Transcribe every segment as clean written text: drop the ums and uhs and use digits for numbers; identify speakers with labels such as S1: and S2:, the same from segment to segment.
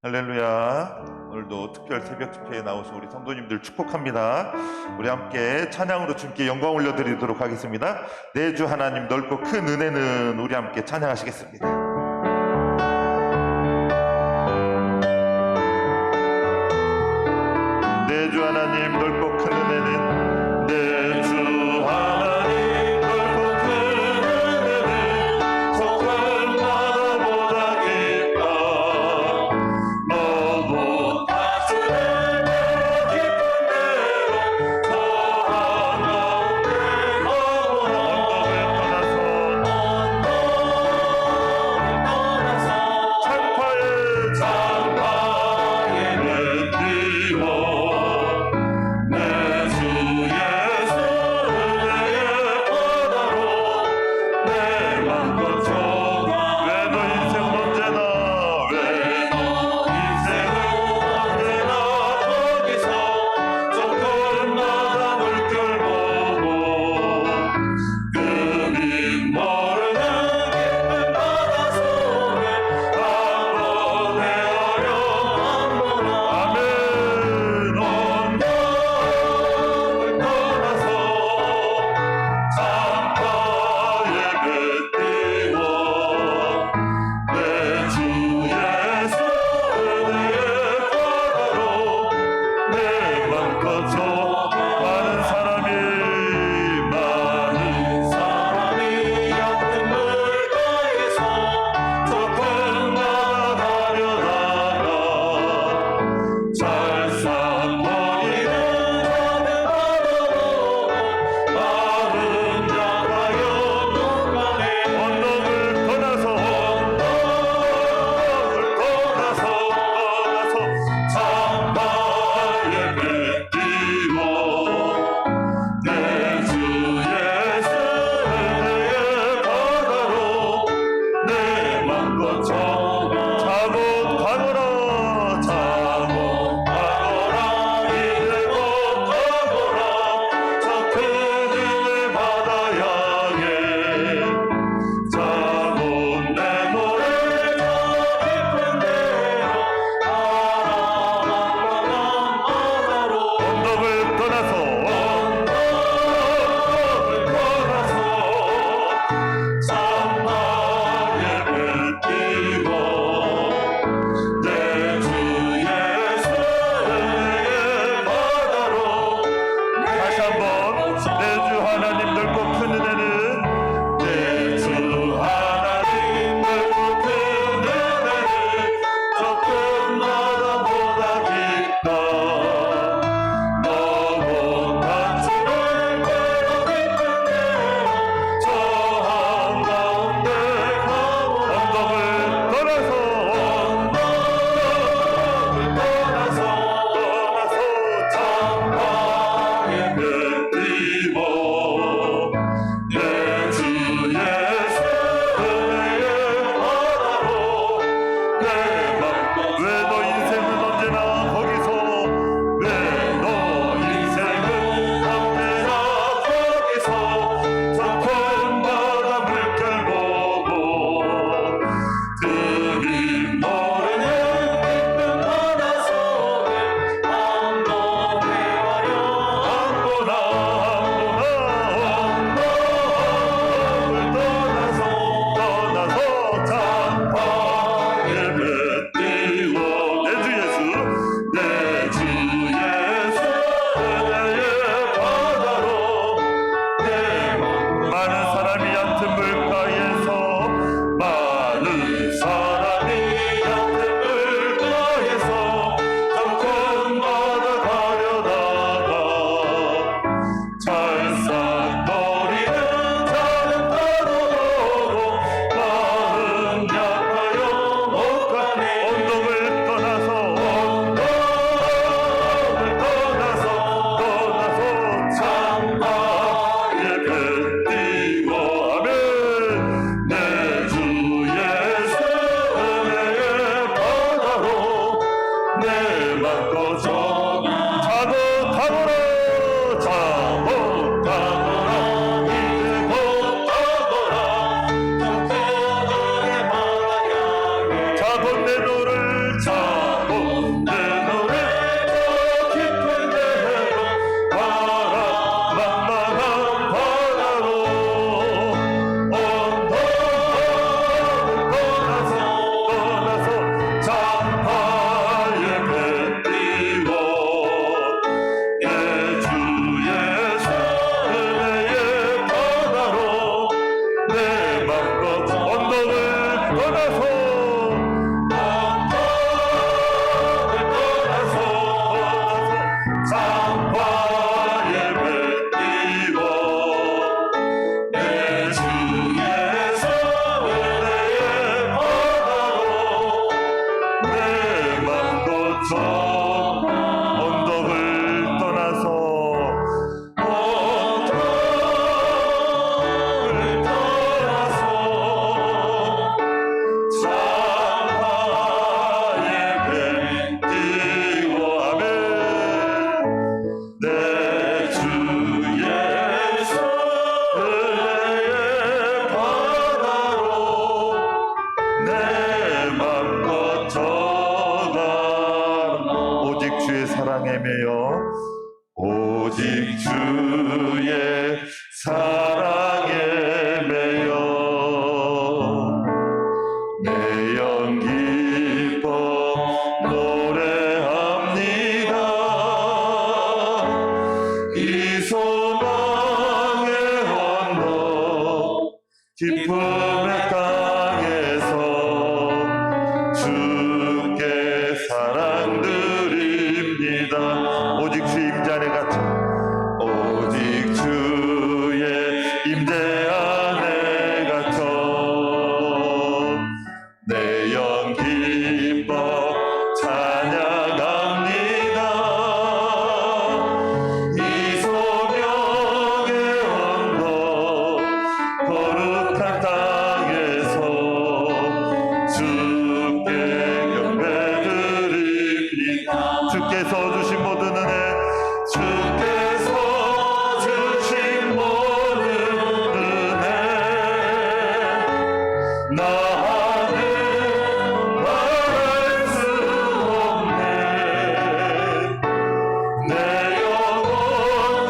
S1: 할렐루야. 오늘도 특별 새벽 집회에 나오신 우리 성도님들 축복합니다. 우리 함께 찬양으로 주님께 영광 올려드리도록 하겠습니다. 내 주 하나님 넓고 큰 은혜는, 우리 함께 찬양하시겠습니다. 내 주 하나님 넓고 큰 은혜는, 내 주 하나님 넓고 큰 은혜는 속은 바다보다 깊다. 너도 다스릴 대로 깊은 대로 저 한가운데 가보라. 언덕을 떠나서 창파에 뱉기워 내 주 예수 은혜의 바다로 내 맘껏 져가. 왜 너 인생 언제나, 왜 너 인생은 언제나 거기서 저 큰 바다 물결 보고 그 빈 모르는 깊은 바다 속에 한번 헤아려 한번. 아멘. 언덕을 떠나서 창파에 뱉기워 내 주 예수 은혜의 바다로 내 맘껏 져. 많은 사람이 얕은 물가에서 저 큰 바다 가려다가 찰싹거리는 작은 바다 보고 마른 자가여 농간에. 언덕을 떠나서 창파에 뱉기워 내 주 예수 은혜의 바다로 내 맘껏 져가. 자고 가거라, 자고 가거라, 이대로 가거라 저 큰 은혜 바다 향해. 자고 내 노래 저 깊은 데로 바라만 바다로. 언덕을 떠나서 창파에 뱉기워 내 주 예수 은혜의 바다로. 다시 한번, 내 주 하나님 넓고 큰 은혜는, 내 주 하나님 넓고 큰 은혜는 저 큰 바다보다 깊다. 너무 다스릴 대로 깊은 데로 저 한가운데 가보라. 언덕을 떠나서 창파에 뱉기워 주의 사랑에 매여 내 영 기뻐 노래합니다. 이 소망의 언덕 기쁨의 땅에서 주께 사랑 드립니다. 오직 주 임재 안에 갇혀 오직 주의 임재 안에 갇혀 내 영 기뻐 찬양합니다. 이 소명의 언덕 거룩한 땅에서 주께 경배드립니다. 주께서 주신 모든 은혜, 주께서 주신 모든 은혜, 나는 말할 수 없네. 내 영혼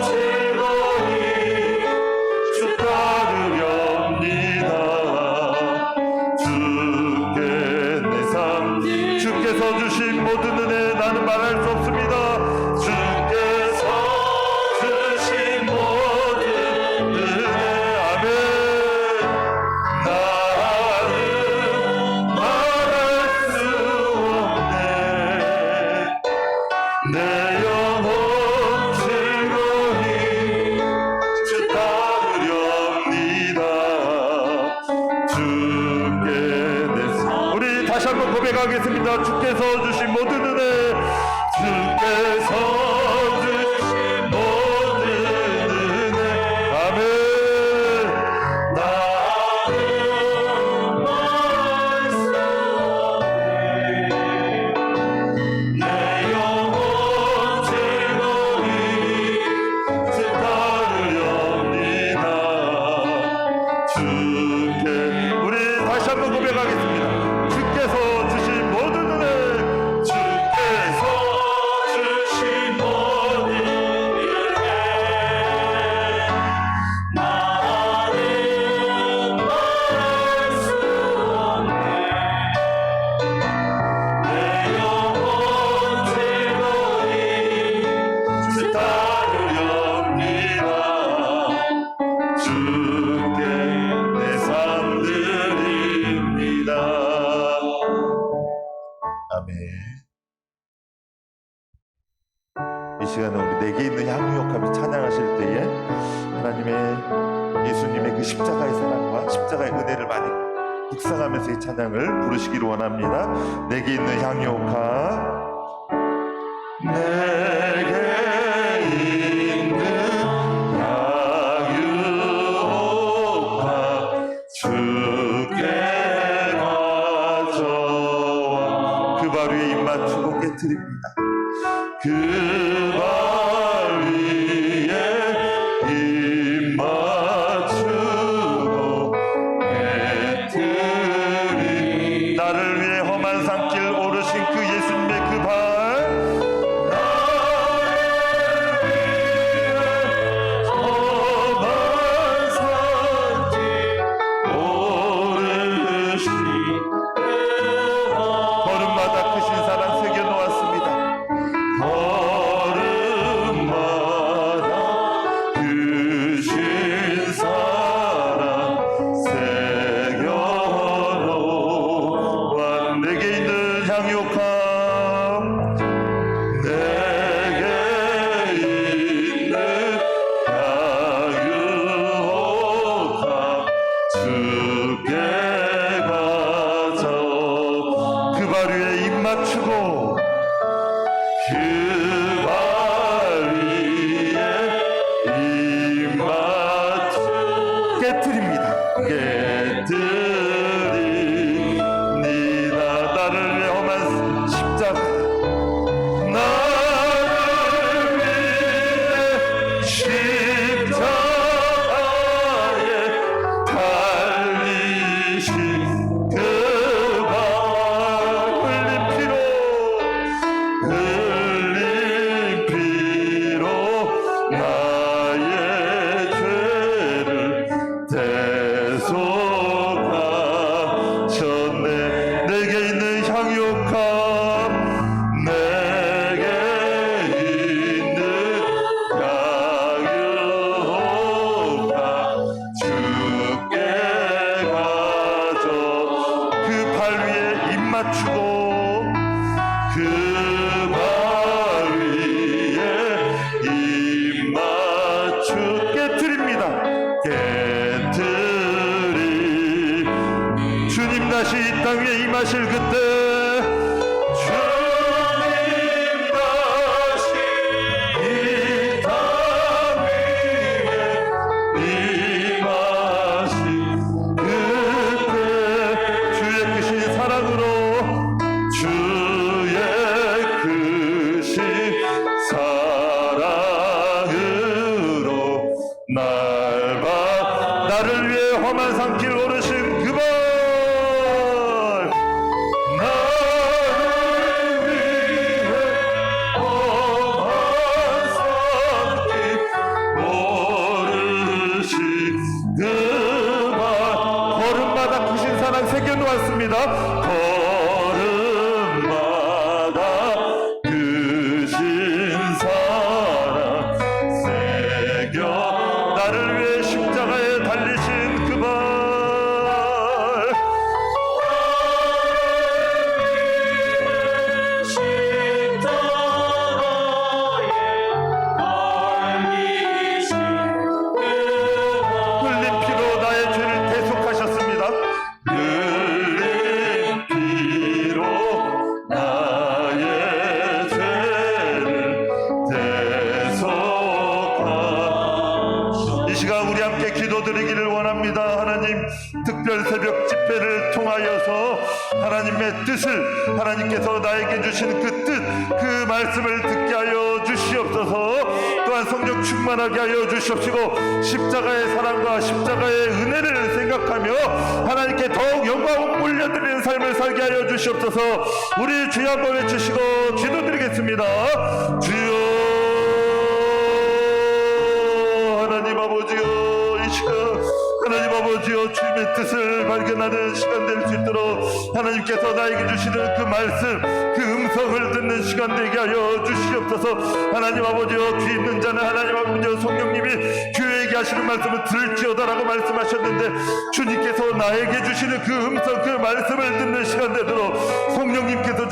S1: 즐거이 주 따르렵니다. 주께 내 삶, 주께서 주신 모든 은혜, 나는 말할 수 없습니다. 주께서 주신 모든 은혜, 아멘. 나는 말할 수 없네. 내 영혼 즐거이 주 따르렵니다. 주께 내 삶. 우리 다시 한번 고백하겠습니다. 주께서 주신 모든 은혜, 주께서 주신 모든 은혜, 아멘. 나는 말할 수 없네. 내 영혼 즐거이 주 따르렵니다. 주께, 우리 다시 한번 고백하겠습니다. 주께서 주신 모든 은혜, 주께서 주신 모든 은혜, 나는 말할 수 없네. 내 영혼 즐거이 주 따르렵니다. 주께 내 삶 드립니다. 아멘. 이 시간에 우리 내게 있는 향유역함이 찬양하실 때에 하나님의 예수님의 그 십자가의 사랑과 십자가의 은혜를 많이 묵상하면서 이 찬양을 부르시기를 원합니다. 내게 있는 향유역함, 내게 있는 향유역함 주께 가져와 그 발 위에 입 맞추고 깨트립니다. 그 발 위에 입 맞추고 깨트리 나를 위해 험한 산길 오르신 그 예수님의 그 발, 나를 위해 험한 산길 오르신 걸음마다 크신 사랑 새겨놓았습니다. 걸음마다 맞추고 그 발 위에 입 맞추 깨트립니다. 깨트리 주님 다시 이 땅 위에 임하실 그때 나를 위해 험한 산길 오르신 그분 나를 위해 험한 산길 오르신 그분 걸음마다 크신 사랑 새겨놓았습니다. 걸음마다 크신 사랑 새겨 나를 위해 십자가에 달리신 그 발 흘린 피로 나의 죄를 대속하셨습니다. 흘린 피로 나의 죄를 대속하셨습니다. 이 시간 우리 함께 기도드리기를 원합니다. 하나님, 특별 새벽 집회를 통하여서 하나님의 뜻을 하나님께서 나에게 주시는 그 뜻, 그 말씀을 듣게 하여 주시옵소서. 또한 성령 충만하게 하여 주시옵시고 십자가의 사랑과 십자가의 은혜를 생각하며 하나님께 더욱 영광을 올려드리는 삶을 살게 하여 주시옵소서. 우리 주여 한번 외치시고 기도드리겠습니다. 주여 하나님 아버지여, 이 시간 하나님 아버지여 주님의 뜻을 발견하는 시간 될 수 있도록 하나님께서 나에게 주시는 그 말씀, 그 음성을 듣는 시간 되게 하여 주시옵소서. 하나님 아버지여, 귀 있는 자는 하나님 아버지여 성령님이 교회에게 하시는 말씀을 들을지어다라고 말씀하셨는데 주님께서 나에게 주시는 그 음성, 그 말씀을 듣는 시간 되도록 성령님께서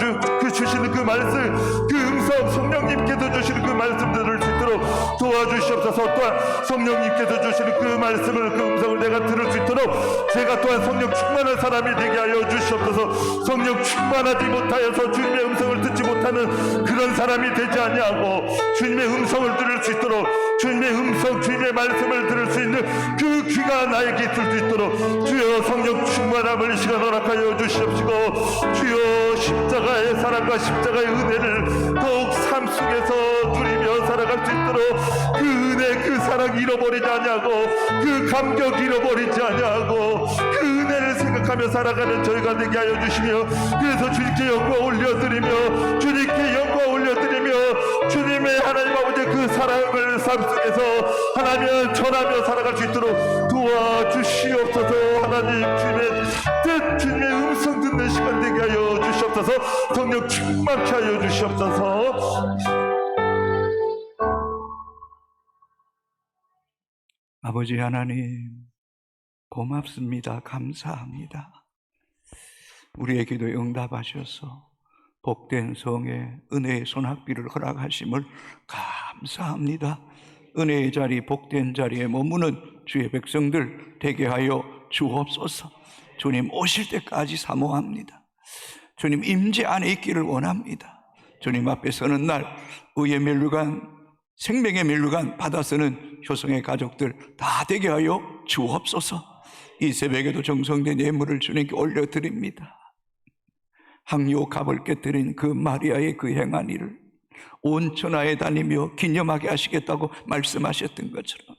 S1: 주시는 그 말씀, 그 음성, 성령님께서 주시는 그 말씀 들을 수 있도록 도와주시옵소서. 또한 성령님께서 주시는 그 말씀을, 그 음성을 내가 들을 수 있도록 제가 또한 성령 충만한 사람이 되게 하여 주시옵소서. 성령 충만하지 못하여서 주님의 음성을 듣지 못하는 그런 사람이 되지 아니하고 주님의 음성을 들을 수 있도록, 주님의 음성, 주님의 말씀을 들을 수 있는 그 귀가 나에게 있을 수 있도록 주여 성령 충만함을 이 시간 허락하여 주시옵시고, 주여 십자가의 사랑과 십자가의 은혜를 더욱 삶 속에서 누리며 살아갈 수 있도록 그 은혜, 그 사랑 잃어버리지 아니하고 그 감격 잃어버리지 아니하고 그 은혜를 생각하며 살아가는 저희가 되게 하여 주시며, 그래서 주님께 영광 올려드리며 주님께 영광 올려드리며 주님의 하나님 아버지 그 사랑을 삶 속에서 하나님 전하며 살아갈 수 있도록 도와주시옵소서. 하나님 주님의 뜻, 주님의 음성 듣는 시간 되게 하여 주시옵소서. 성령 충만케 하여 주시옵소서.
S2: 아버지 하나님 고맙습니다. 감사합니다. 우리의 기도에 응답하셔서 복된 성에 은혜의 손학비를 허락하심을 감사합니다. 은혜의 자리, 복된 자리에 머무는 주의 백성들 되게 하여 주옵소서. 주님 오실 때까지 사모합니다. 주님 임재 안에 있기를 원합니다. 주님 앞에 서는 날 의의 멸류관, 생명의 멸류관 받아 쓰는 효성의 가족들 다 되게 하여 주옵소서. 이 새벽에도 정성된 예물을 주님께 올려드립니다. 항요 값을 깨뜨린 그 마리아의 그 행한 일을 온 천하에 다니며 기념하게 하시겠다고 말씀하셨던 것처럼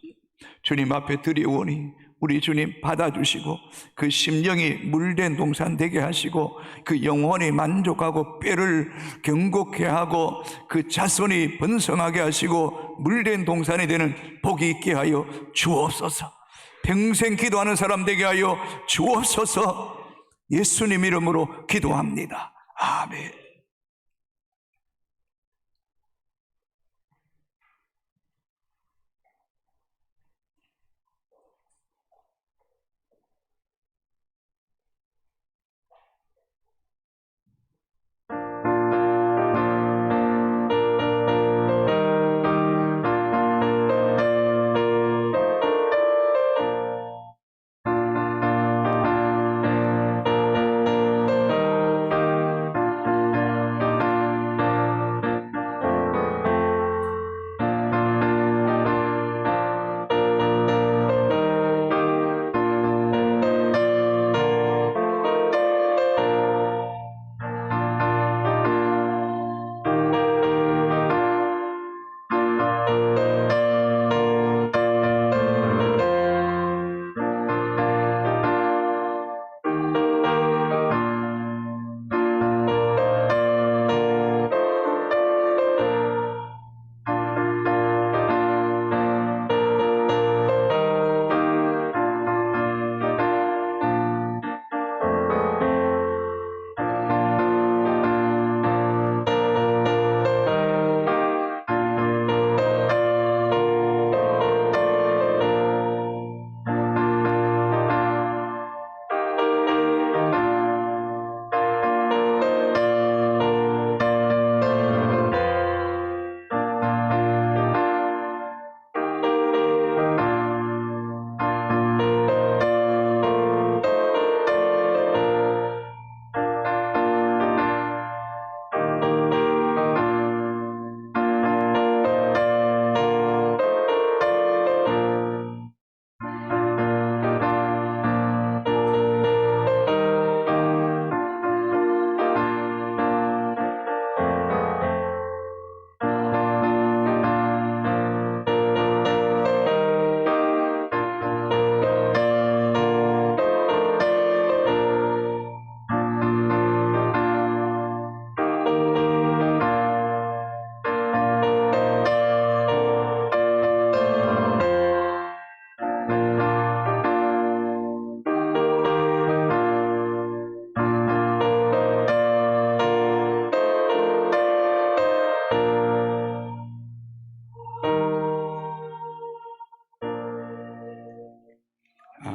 S2: 주님 앞에 드리오니 우리 주님 받아주시고 그 심령이 물된 동산 되게 하시고 그 영혼이 만족하고 뼈를 경곡해 하고 그 자손이 번성하게 하시고 물된 동산이 되는 복이 있게 하여 주옵소서. 평생 기도하는 사람 되게 하여 주옵소서. 예수님 이름으로 기도합니다. 아멘.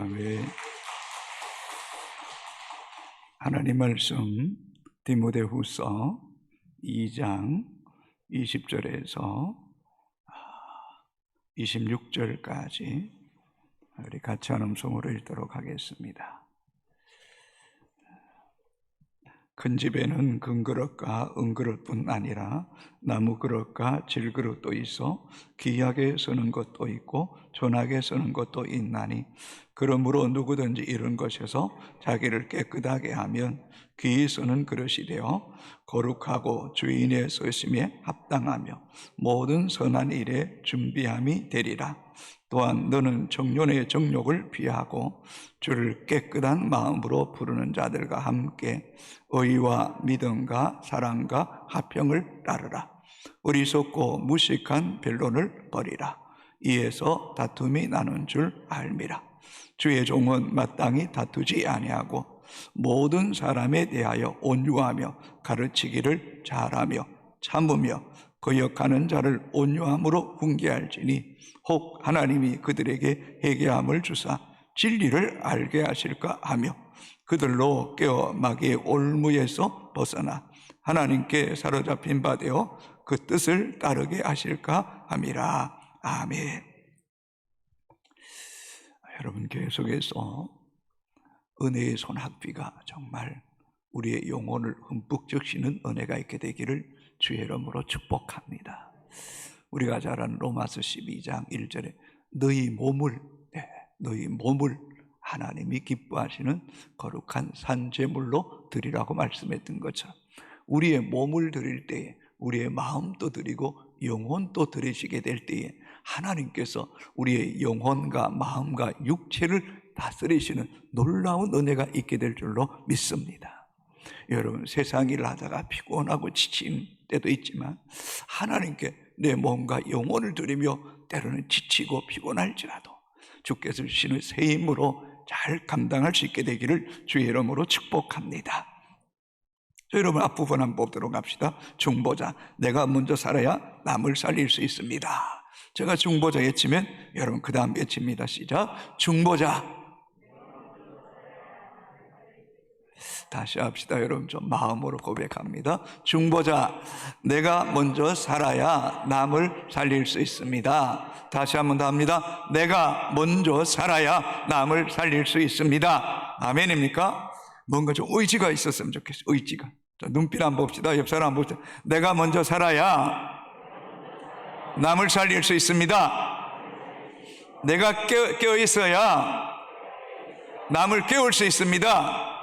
S2: 아멘. 하나님 말씀 디모데후서 2장 20절에서 26절까지 우리 같이 한 음성으로 읽도록 하겠습니다. 큰 집에는 금그릇과 은그릇뿐 아니라 나무그릇과 질그릇도 있어 귀하게 쓰는 것도 있고 존하게 쓰는 것도 있나니 그러므로 누구든지 이런 것에서 자기를 깨끗하게 하면 귀히 쓰는 그릇이 되어 거룩하고 주인의 쓰심에 합당하며 모든 선한 일에 준비함이 되리라. 또한 너는 청년의 정욕을 피하고 주를 깨끗한 마음으로 부르는 자들과 함께 의와 믿음과 사랑과 화평을 따르라. 어리석고 무식한 변론을 버리라. 이에서 다툼이 나는 줄 알미라. 주의 종은 마땅히 다투지 아니하고 모든 사람에 대하여 온유하며 가르치기를 잘하며 참으며 거역하는 자를 온유함으로 훈계할지니 혹 하나님이 그들에게 회개함을 주사 진리를 알게 하실까 하며 그들로 깨어 마귀의 올무에서 벗어나 하나님께 사로잡힌 바 되어 그 뜻을 따르게 하실까 함이라. 아멘. 여러분, 계속해서 은혜의 손학비가 정말 우리의 영혼을 흠뻑 적시는 은혜가 있게 되기를 주의 이름으로 축복합니다. 우리가 잘 아는 로마서 12장 1절에 너희 몸을 하나님이 기뻐하시는 거룩한 산제물로 드리라고 말씀했던 것처럼 우리의 몸을 드릴 때에 우리의 마음도 드리고 영혼도 드리시게 될 때에 하나님께서 우리의 영혼과 마음과 육체를 다스리시는 놀라운 은혜가 있게 될 줄로 믿습니다. 여러분, 세상 일을 하다가 피곤하고 지친 때도 있지만 하나님께 내 몸과 영혼을 드리며 때로는 지치고 피곤할지라도 주께서 주시는 새 힘으로 잘 감당할 수 있게 되기를 주의 이름으로 축복합니다. 여러분, 앞부분 한번 보도록 합시다. 중보자, 내가 먼저 살아야 남을 살릴 수 있습니다. 제가 중보자 외치면 여러분 그 다음 외칩니다. 시작. 중보자. 다시 합시다. 여러분, 좀 마음으로 고백합니다. 중보자, 내가 먼저 살아야 남을 살릴 수 있습니다. 다시 한 번 더 합니다. 내가 먼저 살아야 남을 살릴 수 있습니다. 아멘입니까? 뭔가 좀 의지가 있었으면 좋겠어요. 의지가. 자, 눈빛 한번 봅시다. 옆 사람 한번 봅시다. 내가 먼저 살아야 남을 살릴 수 있습니다. 내가 깨어 있어야 남을 깨울 수 있습니다.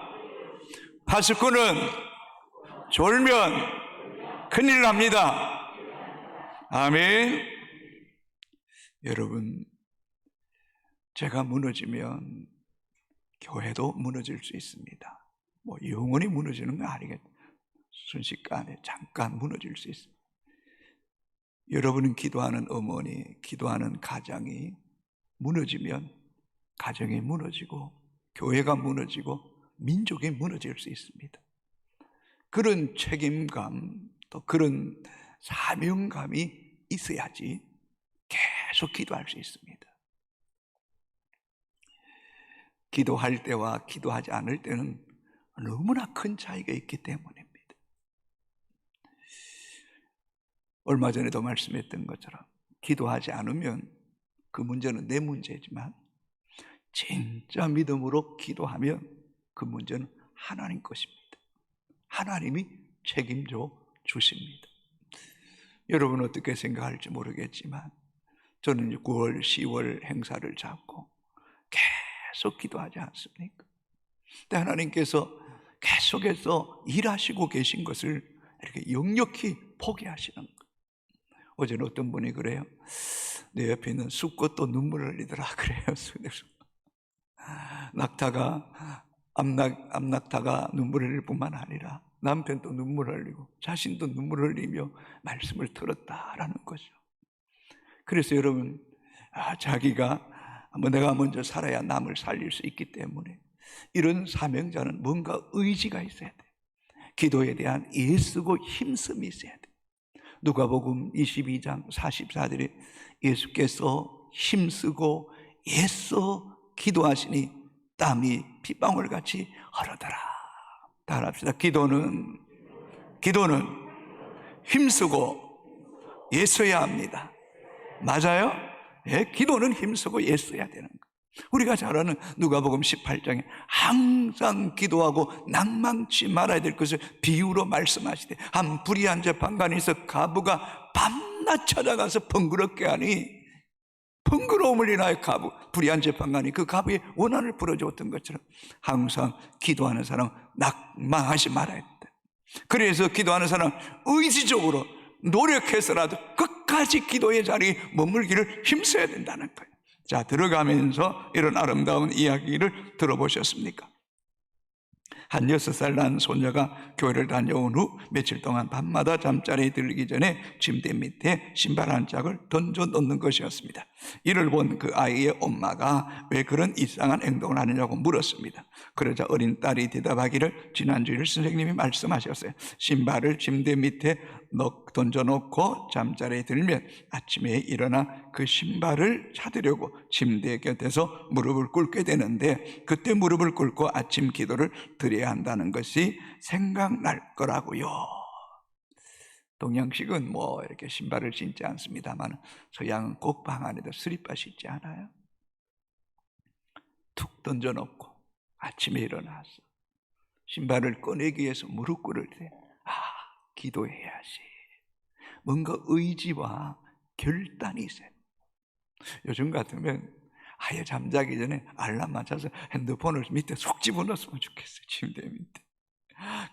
S2: 파수꾼은 졸면 큰일 납니다. 아멘. 여러분, 제가 무너지면 교회도 무너질 수 있습니다. 뭐 영원히 무너지는 거 아니겠죠. 순식간에 잠깐 무너질 수 있습니다. 여러분은 기도하는 어머니, 기도하는 가정이 무너지면 가정이 무너지고 교회가 무너지고 민족이 무너질 수 있습니다. 그런 책임감, 또 그런 사명감이 있어야지 계속 기도할 수 있습니다. 기도할 때와 기도하지 않을 때는 너무나 큰 차이가 있기 때문입니다. 얼마 전에도 말씀했던 것처럼 기도하지 않으면 그 문제는 내 문제지만 진짜 믿음으로 기도하면 그 문제는 하나님 것입니다. 하나님이 책임져 주십니다. 여러분 어떻게 생각할지 모르겠지만 저는 9월, 10월 행사를 잡고 계속 기도하지 않습니까? 근데 하나님께서 계속해서 일하시고 계신 것을 이렇게 역력히 포기하시는 거예요. 어제는 어떤 분이 그래요. 내 옆에 있는 숲꽃도 눈물을 흘리더라 그래요. 낙타가 암낙타가 눈물을 흘릴 뿐만 아니라 남편도 눈물을 흘리고 자신도 눈물을 흘리며 말씀을 들었다라는 거죠. 그래서 여러분, 자기가 내가 먼저 살아야 남을 살릴 수 있기 때문에 이런 사명자는 뭔가 의지가 있어야 돼. 기도에 대한 애쓰고 힘씀이 있어야 돼. 누가복음 22장 44절에 예수께서 힘쓰고 애써 기도하시니 땀이 핏방울같이 흐르더라. 다 합시다. 기도는 힘쓰고 애써야 합니다. 맞아요? 예, 기도는 힘쓰고 애써야 되는 거예요. 우리가 잘 아는 누가복음 18장에 항상 기도하고 낭망치 말아야 될 것을 비유로 말씀하시되, 한 불의한 재판관에서 가부가 밤낮 찾아가서 번거롭게 하니 번거로움을 인하여 불의한 재판관이 그 가부의 원한을 풀어주었던 것처럼 항상 기도하는 사람 낙망하지 말아야 된다. 그래서 기도하는 사람 의지적으로 노력해서라도 끝까지 기도의 자리에 머물기를 힘써야 된다는 거예요. 자, 들어가면서 이런 아름다운 이야기를 들어보셨습니까? 한 6살 난 소녀가 교회를 다녀온 후 며칠 동안 밤마다 잠자리에 들기 전에 침대 밑에 신발 한 짝을 던져 놓는 것이었습니다. 이를 본 그 아이의 엄마가 왜 그런 이상한 행동을 하느냐고 물었습니다. 그러자 어린 딸이 대답하기를, 지난주일 선생님이 말씀하셨어요. 신발을 침대 밑에 던져놓고 잠자리에 들면 아침에 일어나 그 신발을 찾으려고 침대 곁에서 무릎을 꿇게 되는데, 그때 무릎을 꿇고 아침 기도를 드려야 한다는 것이 생각날 거라고요. 동양식은 뭐 이렇게 신발을 신지 않습니다만 서양은 꼭 방 안에도 스리퍼 신지 않아요? 툭 던져놓고 아침에 일어나서 신발을 꺼내기 위해서 무릎 꿇을 때 기도해야지. 뭔가 의지와 결단이 있어요. 요즘 같으면 아예 잠자기 전에 알람 맞춰서 핸드폰을 밑에 속 집어넣었으면 좋겠어요. 침대 밑에.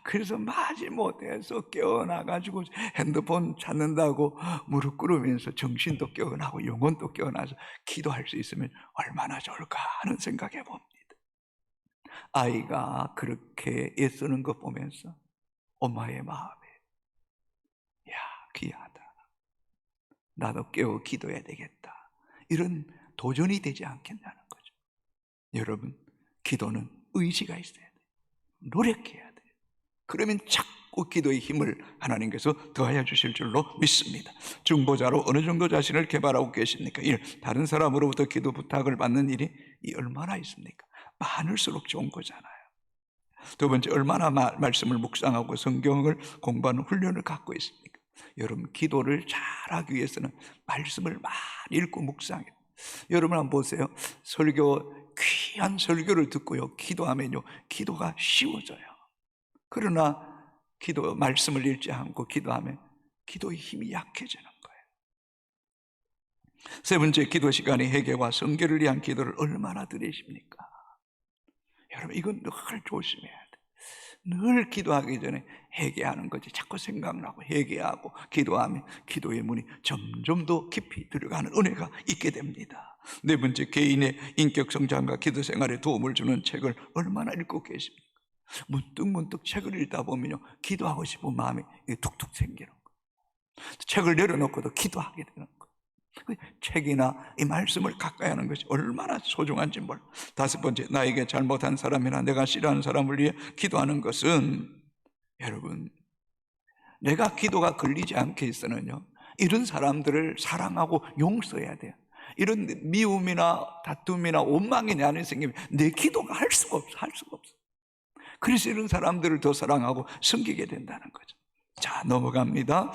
S2: 그래서 마지못해서 깨어나가지고 핸드폰 찾는다고 무릎 꿇으면서 정신도 깨어나고 영혼도 깨어나서 기도할 수 있으면 얼마나 좋을까 하는 생각해 봅니다. 아이가 그렇게 애쓰는 것 보면서 엄마의 마음에, 야, 귀하다, 나도 깨워 기도해야 되겠다, 이런 도전이 되지 않겠냐는 거죠. 여러분, 기도는 의지가 있어야 돼요. 노력해야 돼요. 그러면 자꾸 기도의 힘을 하나님께서 더하여 주실 줄로 믿습니다. 중보자로 어느 정도 자신을 개발하고 계십니까? 1. 다른 사람으로부터 기도 부탁을 받는 일이 얼마나 있습니까? 많을수록 좋은 거잖아요. 2번째, 얼마나 말씀을 묵상하고 성경을 공부하는 훈련을 갖고 있습니까? 여러분, 기도를 잘하기 위해서는 말씀을 많이 읽고 묵상해요. 여러분 한번 보세요. 귀한 설교를 듣고요, 기도하면요, 기도가 쉬워져요. 그러나 말씀을 읽지 않고 기도하면 기도의 힘이 약해지는 거예요. 3번째, 기도 시간에 회개와 성결을 위한 기도를 얼마나 드리십니까? 여러분, 이건 늘 조심해야 돼요. 늘 기도하기 전에 회개하는 거지. 자꾸 생각나고 회개하고 기도하면 기도의 문이 점점 더 깊이 들어가는 은혜가 있게 됩니다. 4번째, 개인의 인격 성장과 기도 생활에 도움을 주는 책을 얼마나 읽고 계십니까? 문득 책을 읽다 보면요, 기도하고 싶은 마음이 툭툭 생기는 거예요. 책을 내려놓고도 기도하게 되는 거예요. 책이나 이 말씀을 가까이 하는 것이 얼마나 소중한지 몰라. 5번째, 나에게 잘못한 사람이나 내가 싫어하는 사람을 위해 기도하는 것은, 여러분, 내가 기도가 걸리지 않게 있어는요, 이런 사람들을 사랑하고 용서해야 돼요. 이런 미움이나 다툼이나 원망이 내 안에 생기면 내 기도가 할 수가 없어. 그래서 이런 사람들을 더 사랑하고 섬기게 된다는 거죠. 자, 넘어갑니다.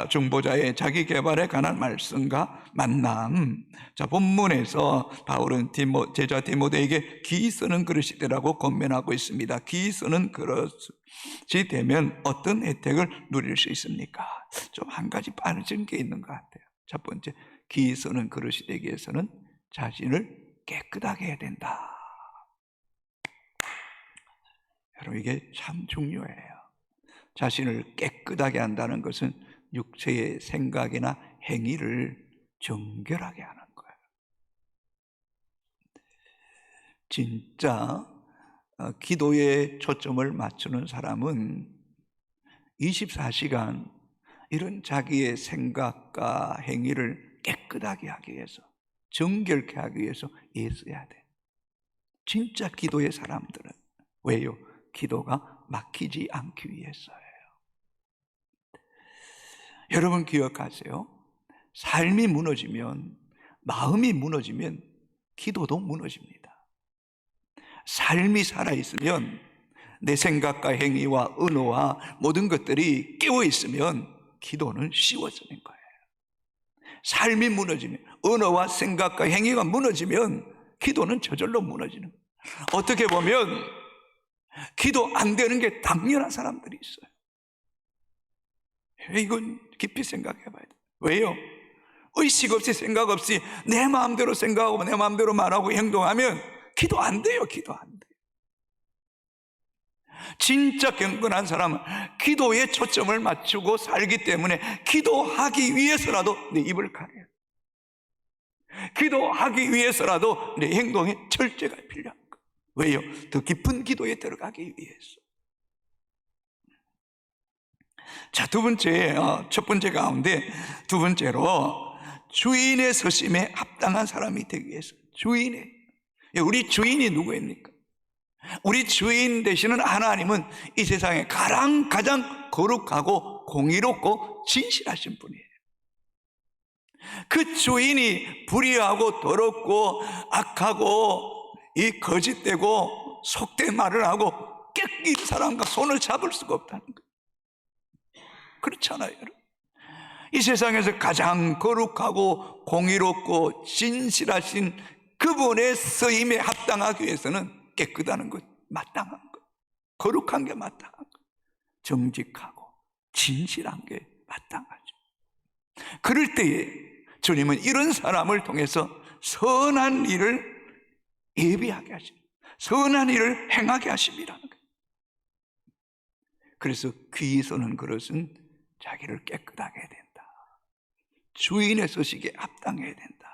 S2: 중보자의 자기 개발에 관한 말씀과 만남. 자, 본문에서 바울은 제자 디모데에게 기 쓰는 그릇이 되라고 권면하고 있습니다. 기 쓰는 그릇이 되면 어떤 혜택을 누릴 수 있습니까? 좀 한 가지 빠진 게 있는 것 같아요. 첫 번째, 기 쓰는 그릇이 되기 위해서는 자신을 깨끗하게 해야 된다. 여러분, 이게 참 중요해요. 자신을 깨끗하게 한다는 것은 육체의 생각이나 행위를 정결하게 하는 거예요. 진짜 기도에 초점을 맞추는 사람은 24시간 이런 자기의 생각과 행위를 깨끗하게 하기 위해서, 정결케 하기 위해서 애써야 돼. 진짜 기도의 사람들은. 왜요? 기도가 막히지 않기 위해서예요. 여러분 기억하세요. 삶이 무너지면, 마음이 무너지면 기도도 무너집니다. 삶이 살아있으면 내 생각과 행위와 언어와 모든 것들이 깨어있으면 기도는 쉬워지는 거예요. 삶이 무너지면, 언어와 생각과 행위가 무너지면 기도는 저절로 무너지는 거예요. 어떻게 보면 기도 안 되는 게 당연한 사람들이 있어요. 이건 깊이 생각해 봐야 돼요. 왜요? 의식 없이 생각 없이 내 마음대로 생각하고 내 마음대로 말하고 행동하면 기도 안 돼요. 기도 안 돼요. 진짜 경건한 사람은 기도에 초점을 맞추고 살기 때문에 기도하기 위해서라도 내 입을 가려요. 기도하기 위해서라도 내 행동에 절제가 필요한 거예요. 왜요? 더 깊은 기도에 들어가기 위해서. 자, 첫 번째 가운데 두 번째로 주인의 서심에 합당한 사람이 되기 위해서. 우리 주인이 누구입니까? 우리 주인 되시는 하나님은 이 세상에 가장 거룩하고 공의롭고 진실하신 분이에요. 그 주인이 불의하고 더럽고 악하고 이 거짓되고 속된 말을 하고 깨끼는 사람과 손을 잡을 수가 없다는 거예요. 그렇잖아요, 여러분. 이 세상에서 가장 거룩하고 공의롭고 진실하신 그분의 쓰임에 합당하기 위해서는 깨끗하는 것, 마땅한 것, 거룩한 게 마땅한 것, 정직하고 진실한 게 마땅하죠. 그럴 때에 주님은 이런 사람을 통해서 선한 일을 예비하게 하십니다. 선한 일을 행하게 하십니다. 그래서 귀 쏘는 그릇은 자기를 깨끗하게 해야 된다. 주인의 서식에 합당해야 된다.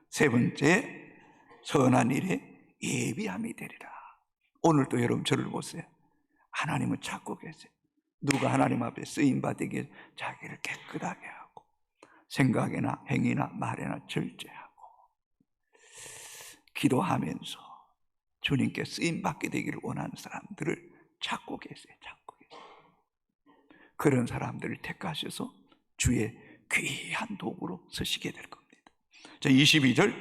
S2: 세 번째, 선한 일에 예비함이 되리라. 오늘도 여러분 저를 보세요. 하나님은 찾고 계세요. 누가 하나님 앞에 쓰임받기 위해 자기를 깨끗하게 하고 생각이나 행위나 말이나 절제하고 기도하면서 주님께 쓰임받게 되기를 원하는 사람들을 찾고 계세요. 그런 사람들을 택하셔서 주의 귀한 도구로 쓰시게 될 겁니다. 자, 22절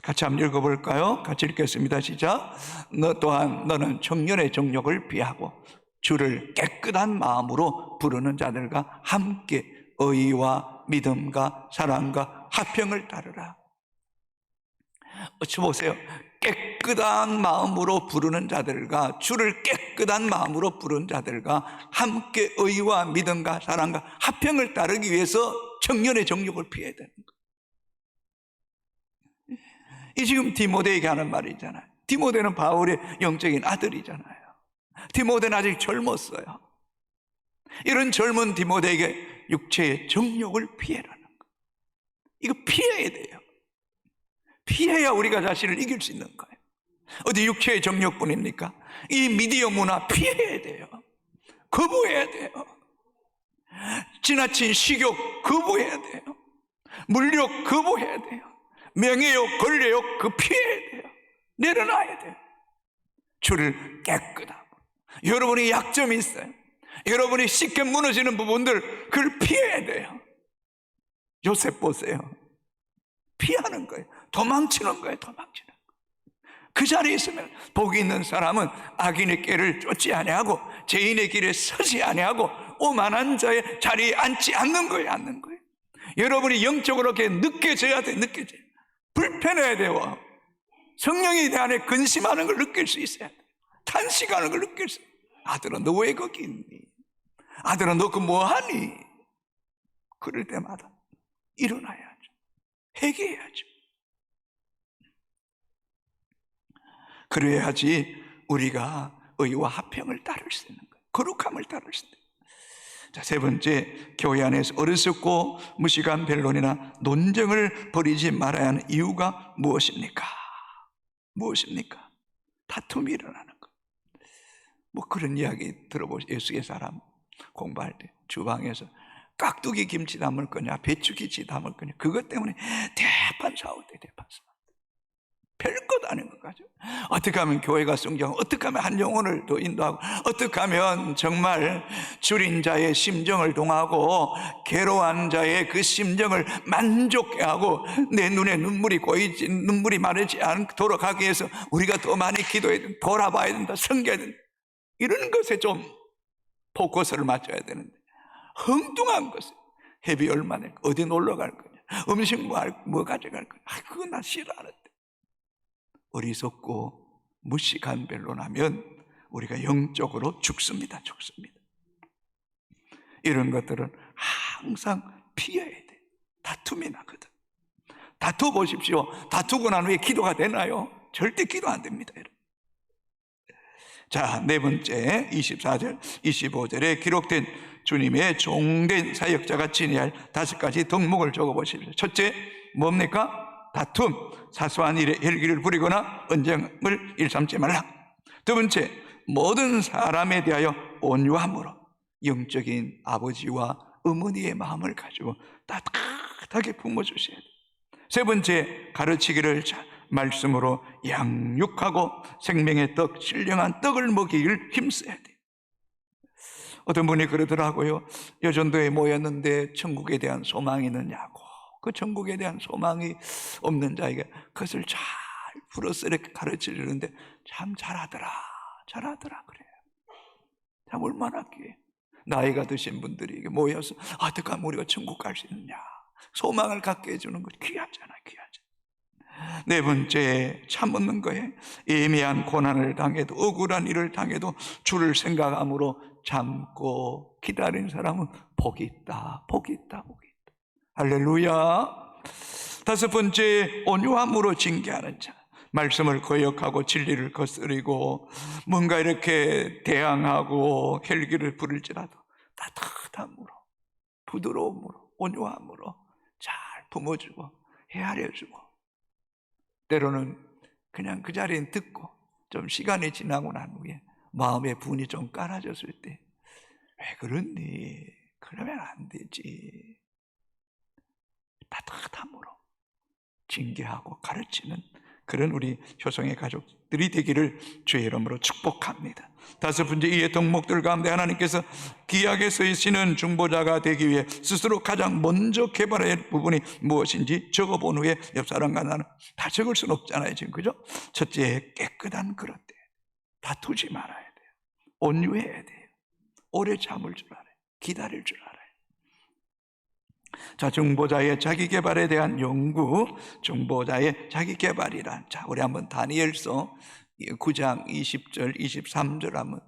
S2: 같이 한번 읽어볼까요? 같이 읽겠습니다. 시작. 너 또한 너는 청년의 정욕을 피하고 주를 깨끗한 마음으로 부르는 자들과 함께 의와 믿음과 사랑과 화평을 따르라. 어찌 보세요. 깨끗한 마음으로 부르는 자들과 주를 깨끗한 마음으로 부르는 자들과 함께 의와 믿음과 사랑과 화평을 따르기 위해서 청년의 정욕을 피해야 되는 거예요. 이 지금 디모데에게 하는 말이잖아요. 디모데는 바울의 영적인 아들이잖아요. 디모데는 아직 젊었어요. 이런 젊은 디모데에게 육체의 정욕을 피해라는 거예요. 이거 피해야 돼요. 피해야 우리가 자신을 이길 수 있는 거예요. 어디 육체의 정욕뿐입니까? 이 미디어 문화 피해야 돼요. 거부해야 돼요. 지나친 식욕 거부해야 돼요. 물욕 거부해야 돼요. 명예욕, 권력욕 그 피해야 돼요. 내려놔야 돼요. 주를 깨끗하고. 여러분이 약점이 있어요. 여러분이 쉽게 무너지는 부분들 그걸 피해야 돼요. 요셉 보세요. 피하는 거예요. 도망치는 거예요. 도망치는 거예요. 그 자리에 있으면 복이 있는 사람은 악인의 길을 쫓지 아니하고 죄인의 길에 서지 아니하고 오만한 자의 자리에 앉지 않는 거예요. 앉는 거예요. 여러분이 영적으로 이렇게 느껴져야 돼. 느껴져요. 불편해야 돼요. 성령이 내 안에 근심하는 걸 느낄 수 있어야 돼. 탄식하는 걸 느낄 수 있어요. 아들아 너 왜 거기 있니? 아들아 너 그 뭐하니? 그럴 때마다 일어나야죠. 회개해야죠. 그래야지 우리가 의와 화평을 따를 수 있는 거예요. 거룩함을 따를 수 있는 거예요. 자, 세 번째, 교회 안에서 어리석고 무식한 변론이나 논쟁을 벌이지 말아야 하는 이유가 무엇입니까? 무엇입니까? 다툼이 일어나는 것. 뭐 그런 이야기 들어보세요. 예수의 사람 공부할 때 주방에서 깍두기 김치 담을 거냐 배추 김치 담을 거냐 그것 때문에 대판 싸울 때 대판 싸울 때 별것 아닌 것 같죠. 어떻게 하면 교회가 성장하고, 어떻게 하면 한 영혼을 더 인도하고, 어떻게 하면 정말 줄인 자의 심정을 동하고 괴로워한 자의 그 심정을 만족해 하고, 내 눈에 눈물이 고이지, 눈물이 마르지 않도록 하기 위해서 우리가 더 많이 기도해야 된다, 돌아봐야 된다, 섬겨야 된다, 이런 것에 좀 포커스를 맞춰야 되는데, 엉뚱한 것에 회비 얼마 낼 거야, 어디 놀러 갈 거냐, 음식 뭐 가져갈 거냐, 그거 나 싫어하는데. 어리석고 무식한 변론하면 우리가 영적으로 죽습니다. 이런 것들은 항상 피해야 돼. 다툼이 나거든. 다투 보십시오. 다투고 난 후에 기도가 되나요? 절대 기도 안 됩니다. 자, 네 번째 24절 25절에 기록된 주님의 종된 사역자가 지내야 할 5가지 덕목을 적어보십시오. 첫째, 뭡니까? 다툼, 사소한 일에 혈기를 부리거나 언쟁을 일삼지 말라. 두 번째, 모든 사람에 대하여 온유함으로 영적인 아버지와 어머니의 마음을 가지고 따뜻하게 품어주셔야 돼요. 세 번째, 가르치기를 말씀으로 양육하고 생명의 떡, 신령한 떡을 먹이길 힘써야 돼요. 어떤 분이 그러더라고요. 여전도에 모였는데 천국에 대한 소망이 있느냐고. 그 천국에 대한 소망이 없는 자에게 그것을 잘 풀어서 이렇게 가르치려는데 참 잘하더라 그래요. 참 얼마나 귀해. 나이가 드신 분들이 모여서 어떻게 하면 우리가 천국 갈 수 있느냐, 소망을 갖게 해주는 것 귀하잖아. 네 번째, 참는 거예요. 애매한 고난을 당해도, 억울한 일을 당해도 주를 생각함으로 참고 기다린 사람은 복이 있다. 할렐루야. 다섯 번째, 온유함으로 징계하는 자. 말씀을 거역하고 진리를 거스리고 뭔가 이렇게 대항하고 혈기를 부릴지라도 따뜻함으로, 부드러움으로, 온유함으로 잘 품어주고 헤아려주고, 때로는 그냥 그 자리에 듣고 좀 시간이 지나고 난 후에 마음의 분이 좀 깔아졌을 때, 왜 그러니? 그러면 안 되지. 따뜻함으로 징계하고 가르치는 그런 우리 효성의 가족들이 되기를 주의 이름으로 축복합니다. 다섯 번째, 이의 덕목들 가운데 하나님께서 귀하게 쓰이시는 중보자가 되기 위해 스스로 가장 먼저 개발해야 할 부분이 무엇인지 적어본 후에 옆 사람과 나는 다 적을 수는 없잖아요, 지금, 그죠? 첫째, 깨끗한 그릇. 다투지 말아야 돼요. 온유해야 돼요. 오래 참을 줄 알아요. 기다릴 줄 알아요. 자, 중보자의 자기개발에 대한 연구, 중보자의 자기개발이란. 자, 우리 한번 다니엘서 9장 20절 23절 한번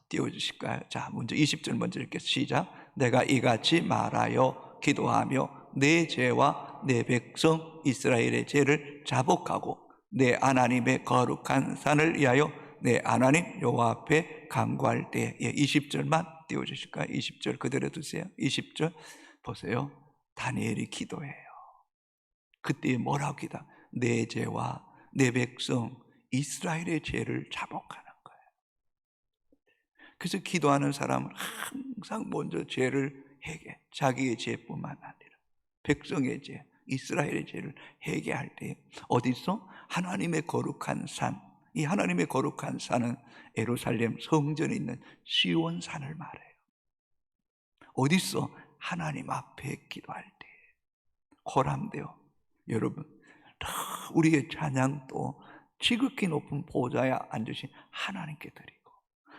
S2: 띄워주실까요? 자, 먼저 20절 먼저 읽겠습니다. 시작. 내가 이같이 말하여 기도하며 내 죄와 내 백성 이스라엘의 죄를 자복하고 내 하나님의 거룩한 산을 위하여 내 하나님 여호와 앞에 간구할 때. 20절만 띄워주실까요? 20절 그대로 두세요. 20절 보세요. 다니엘이 기도해요. 그때 뭐라고 기도해요? 내 죄와 내 백성 이스라엘의 죄를 자복하는 거예요. 그래서 기도하는 사람은 항상 먼저 죄를 회개, 자기의 죄뿐만 아니라 백성의 죄, 이스라엘의 죄를 회개할 때 어디서? 하나님의 거룩한 산. 이 하나님의 거룩한 산은 예루살렘 성전에 있는 시온산을 말해요. 어디서? 하나님 앞에 기도할 때. 호람되어 여러분, 우리의 찬양도 지극히 높은 보좌에 앉으신 하나님께 드리고,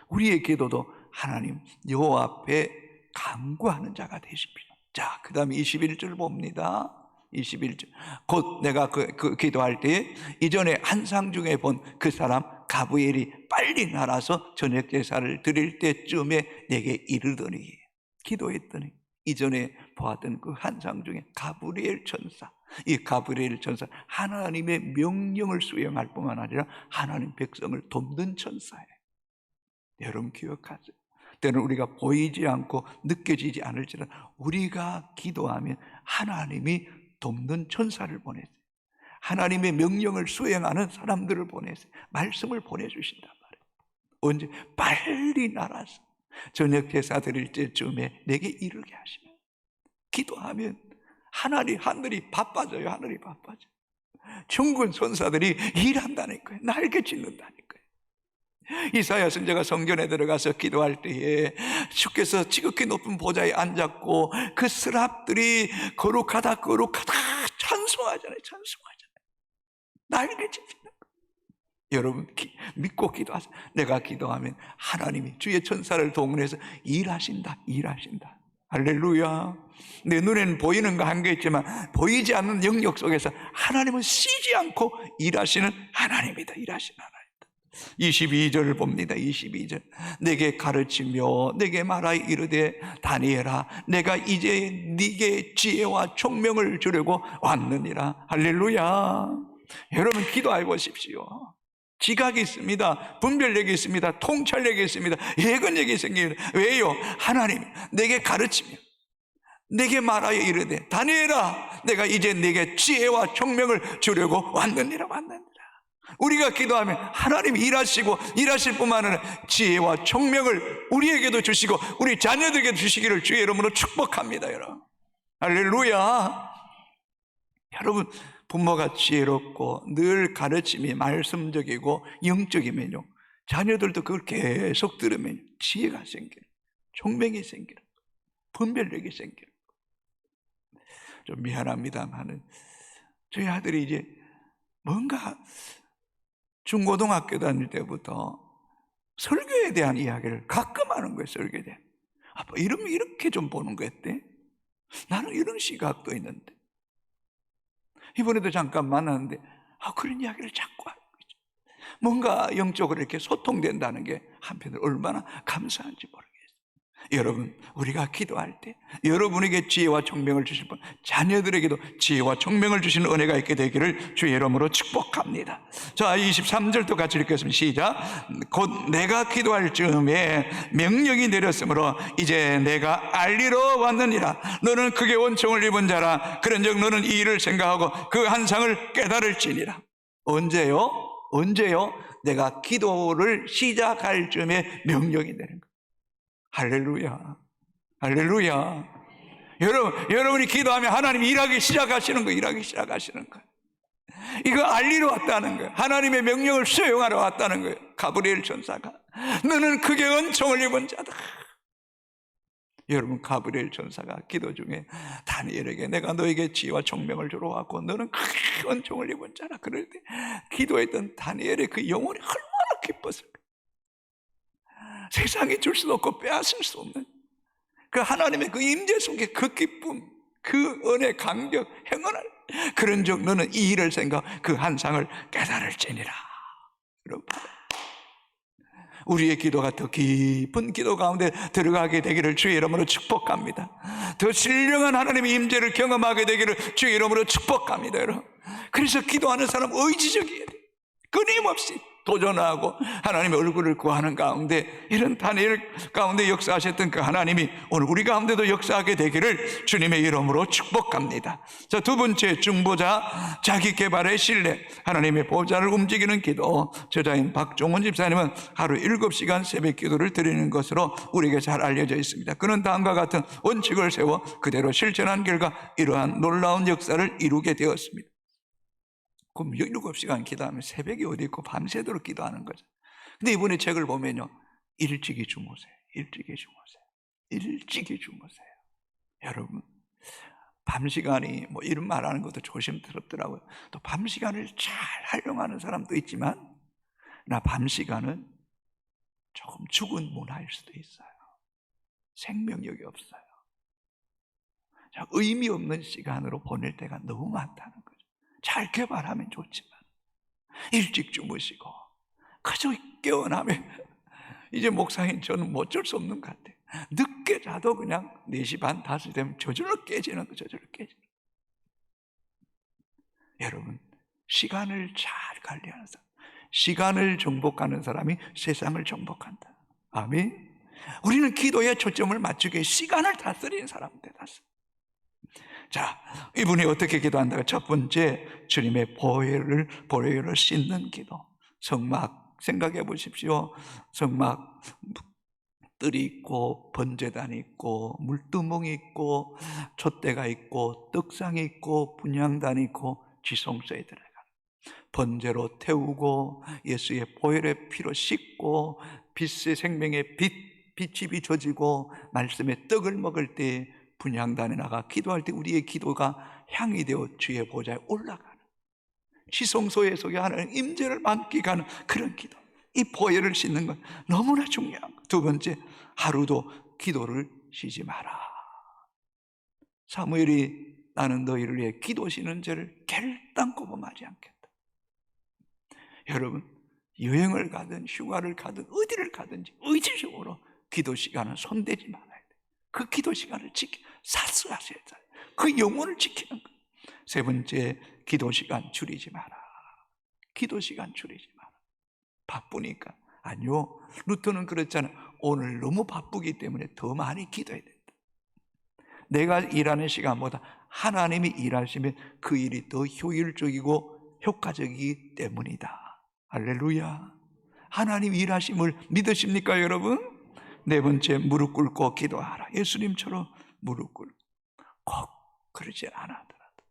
S2: 우리의 기도도 하나님 여호와 앞에 간구하는 자가 되십시오. 자, 그 다음에 21절 봅니다. 21절. 곧 내가 그 기도할 때 이전에 환상 중에 본 그 사람 가브리엘이 빨리 날아서 저녁 제사를 드릴 때쯤에 내게 이르더니, 기도했더니 이전에 보았던 그 환상 중에 가브리엘 천사, 이 가브리엘 천사 하나님의 명령을 수행할 뿐만 아니라 하나님 백성을 돕는 천사예요. 여러분 기억하세요. 때는 우리가 보이지 않고 느껴지지 않을지라도 우리가 기도하면 하나님이 돕는 천사를 보내세요. 하나님의 명령을 수행하는 사람들을 보내세요. 말씀을 보내주신단 말이에요. 언제? 빨리 날아서 저녁 제사 드릴 때쯤에 내게 이르게 하시면. 기도하면 하늘이 바빠져요. 하늘이 바빠져. 천군 천사들이 일한다는 거예요. 날개 짓는다는 거예요. 이사야 선지자가 성전에 들어가서 기도할 때에 주께서 지극히 높은 보좌에 앉았고 그 스랍들이 거룩하다 거룩하다 찬송하잖아요. 날개 짓는 거예요. 여러분 믿고 기도하세요. 내가 기도하면 하나님이 주의 천사를 동원해서 일하신다. 할렐루야. 내 눈에는 보이는 거 한개 있지만 보이지 않는 영역 속에서 하나님은 쉬지 않고 일하시는 하나님이다. 22절을 봅니다. 22절. 내게 가르치며 내게 말하여 이르되 다니엘아 내가 이제 네게 지혜와 총명을 주려고 왔느니라. 할렐루야. 여러분 기도해 보십시오. 지각이 있습니다. 분별력이 있습니다. 통찰력이 있습니다. 예근력이 생깁니다. 왜요? 하나님 내게 가르치며 내게 말하여 이르되 다니엘아 내가 이제 네게 지혜와 총명을 주려고 왔느니라. 우리가 기도하면 하나님이 일하시고 일하실 뿐만 아니라 지혜와 총명을 우리에게도 주시고 우리 자녀들에게 주시기를 주의 이름으로 축복합니다. 여러분 할렐루야. 여러분 부모가 지혜롭고 늘 가르침이 말씀적이고 영적이면요 자녀들도 그걸 계속 들으면 지혜가 생기는, 총명이 생기는, 분별력이 생기는. 좀 미안합니다만은 저희 아들이 이제 뭔가 중고등학교 다닐 때부터 설교에 대한 이야기를 가끔 하는 거예요. 설교에 대한. 아빠 이러면 이렇게 좀 보는 거 어때? 나는 이런 시각도 있는데. 이번에도 잠깐 만났는데 그런 이야기를 자꾸 하는 거죠. 뭔가 영적으로 이렇게 소통된다는 게 한편으로 얼마나 감사한지 모르겠어요. 여러분 우리가 기도할 때 여러분에게 지혜와 총명을 주실 분 자녀들에게도 지혜와 총명을 주시는 은혜가 있게 되기를 주의 이름으로 축복합니다. 자 23절도 같이 읽겠습니다. 시작. 곧 내가 기도할 즈음에 명령이 내렸으므로 이제 내가 알리러 왔느니라. 너는 크게 원총을 입은 자라. 그런즉 너는 이 일을 생각하고 그 한상을 깨달을지니라. 언제요? 내가 기도를 시작할 즈음에 명령이 내린 거예요. 할렐루야. 여러분이 기도하면 하나님이 일하기 시작하시는 거예요. 이거 알리러 왔다는 거예요. 하나님의 명령을 수용하러 왔다는 거예요. 가브리엘 천사가 너는 크게 은총을 입은 자다. 여러분 가브리엘 천사가 기도 중에 다니엘에게 내가 너에게 지혜와 총명을 주러 왔고 너는 크게 은총을 입은 자라. 그럴 때 기도했던 다니엘의 그 영혼이 얼마나 기뻤을까. 세상에 줄 수도 없고 빼앗을 수 없는 그 하나님의 그 임재 속에 그 기쁨, 그 은혜, 감격, 행운을 그런즉 너는 이 일을 생각 그 한상을 깨달을지니라. 여러분 우리의 기도가 더 깊은 기도 가운데 들어가게 되기를 주의 이름으로 축복합니다. 더 신령한 하나님의 임재를 경험하게 되기를 주의 이름으로 축복합니다. 여러분 그래서 기도하는 사람 의지적이어야 돼요. 끊임없이 도전하고 하나님의 얼굴을 구하는 가운데 이런 다니엘 가운데 역사하셨던 그 하나님이 오늘 우리 가운데도 역사하게 되기를 주님의 이름으로 축복합니다. 자, 두 번째 중보자 자기 개발의 신뢰. 하나님의 보좌를 움직이는 기도. 저자인 박종원 집사님은 하루 7시간 새벽 기도를 드리는 것으로 우리에게 잘 알려져 있습니다. 그는 다음과 같은 원칙을 세워 그대로 실천한 결과 이러한 놀라운 역사를 이루게 되었습니다. 그럼 7시간 기도하면 새벽이 어디 있고 밤새도록 기도하는 거죠. 근데 이번에 책을 보면요 일찍이 주무세요. 여러분 밤시간이 뭐 이런 말하는 것도 조심스럽더라고요. 또 밤시간을 잘 활용하는 사람도 있지만 나 밤시간은 조금 죽은 문화일 수도 있어요. 생명력이 없어요. 의미 없는 시간으로 보낼 때가 너무 많다는 거죠. 잘 개발하면 좋지만 일찍 주무시고 그저 깨어나면 이제 목사님 저는 어쩔 수 없는 것 같아요. 늦게 자도 그냥 4시 반 5시 되면 저절로 깨지는 거. 여러분 시간을 잘 관리하는 사람, 시간을 정복하는 사람이 세상을 정복한다. 아멘. 우리는 기도에 초점을 맞추기 위해 시간을 다스리는 사람들 다스려. 자, 이분이 어떻게 기도한다가 첫 번째 주님의 보혈을 씻는 기도. 성막 생각해 보십시오. 성막 뜰이 있고 번제단이 있고 물두멍이 있고 촛대가 있고 떡상이 있고 분향단이 있고 지성소에 들어가 번제로 태우고 예수의 보혈의 피로 씻고 빛의 생명의 빛이 비춰지고 말씀의 떡을 먹을 때 분향단에 나가 기도할 때 우리의 기도가 향이 되어 주의 보좌에 올라가는, 지성소에 속에 하나님 임재를 만끽하는 그런 기도. 이 보혈을 씻는 건 너무나 중요한 것. 두 번째, 하루도 기도를 쉬지 마라. 사무엘이 나는 너희를 위해 기도 쉬는 죄를 결단코 범하지 않겠다. 여러분, 여행을 가든 휴가를 가든 어디를 가든지 의지적으로 기도 시간은 손대지 말아야 돼. 그 기도 시간을 사수하셔야 돼. 그 영혼을 지키는 것. 세 번째, 기도 시간 줄이지 마라. 기도 시간 줄이지 마라. 바쁘니까. 아니요, 루터는 그렇잖아. 오늘 너무 바쁘기 때문에 더 많이 기도해야 된다. 내가 일하는 시간보다 하나님이 일하시면 그 일이 더 효율적이고 효과적이기 때문이다. 할렐루야. 하나님 일하심을 믿으십니까, 여러분? 네 번째, 무릎 꿇고 기도하라. 예수님처럼 무릎 꿇고. 꼭 그러지 않아더라도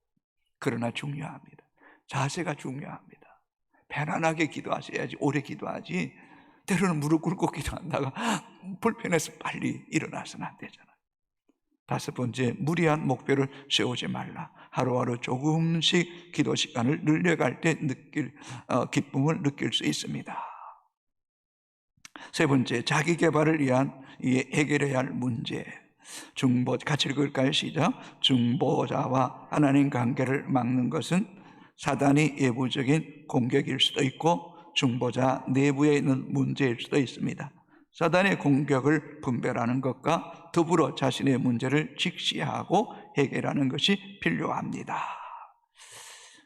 S2: 그러나 중요합니다. 자세가 중요합니다. 편안하게 기도하셔야지 오래 기도하지, 때로는 무릎 꿇고 기도한다가 불편해서 빨리 일어나서는 안 되잖아요. 다섯 번째, 무리한 목표를 세우지 말라. 하루하루 조금씩 기도 시간을 늘려갈 때 기쁨을 느낄 수 있습니다. 세 번째, 자기 개발을 위한 해결해야 할 문제. 같이 읽을까요? 시작. 중보자와 하나님 관계를 막는 것은 사단이 외부적인 공격일 수도 있고 중보자 내부에 있는 문제일 수도 있습니다. 사단의 공격을 분별하는 것과 더불어 자신의 문제를 직시하고 해결하는 것이 필요합니다.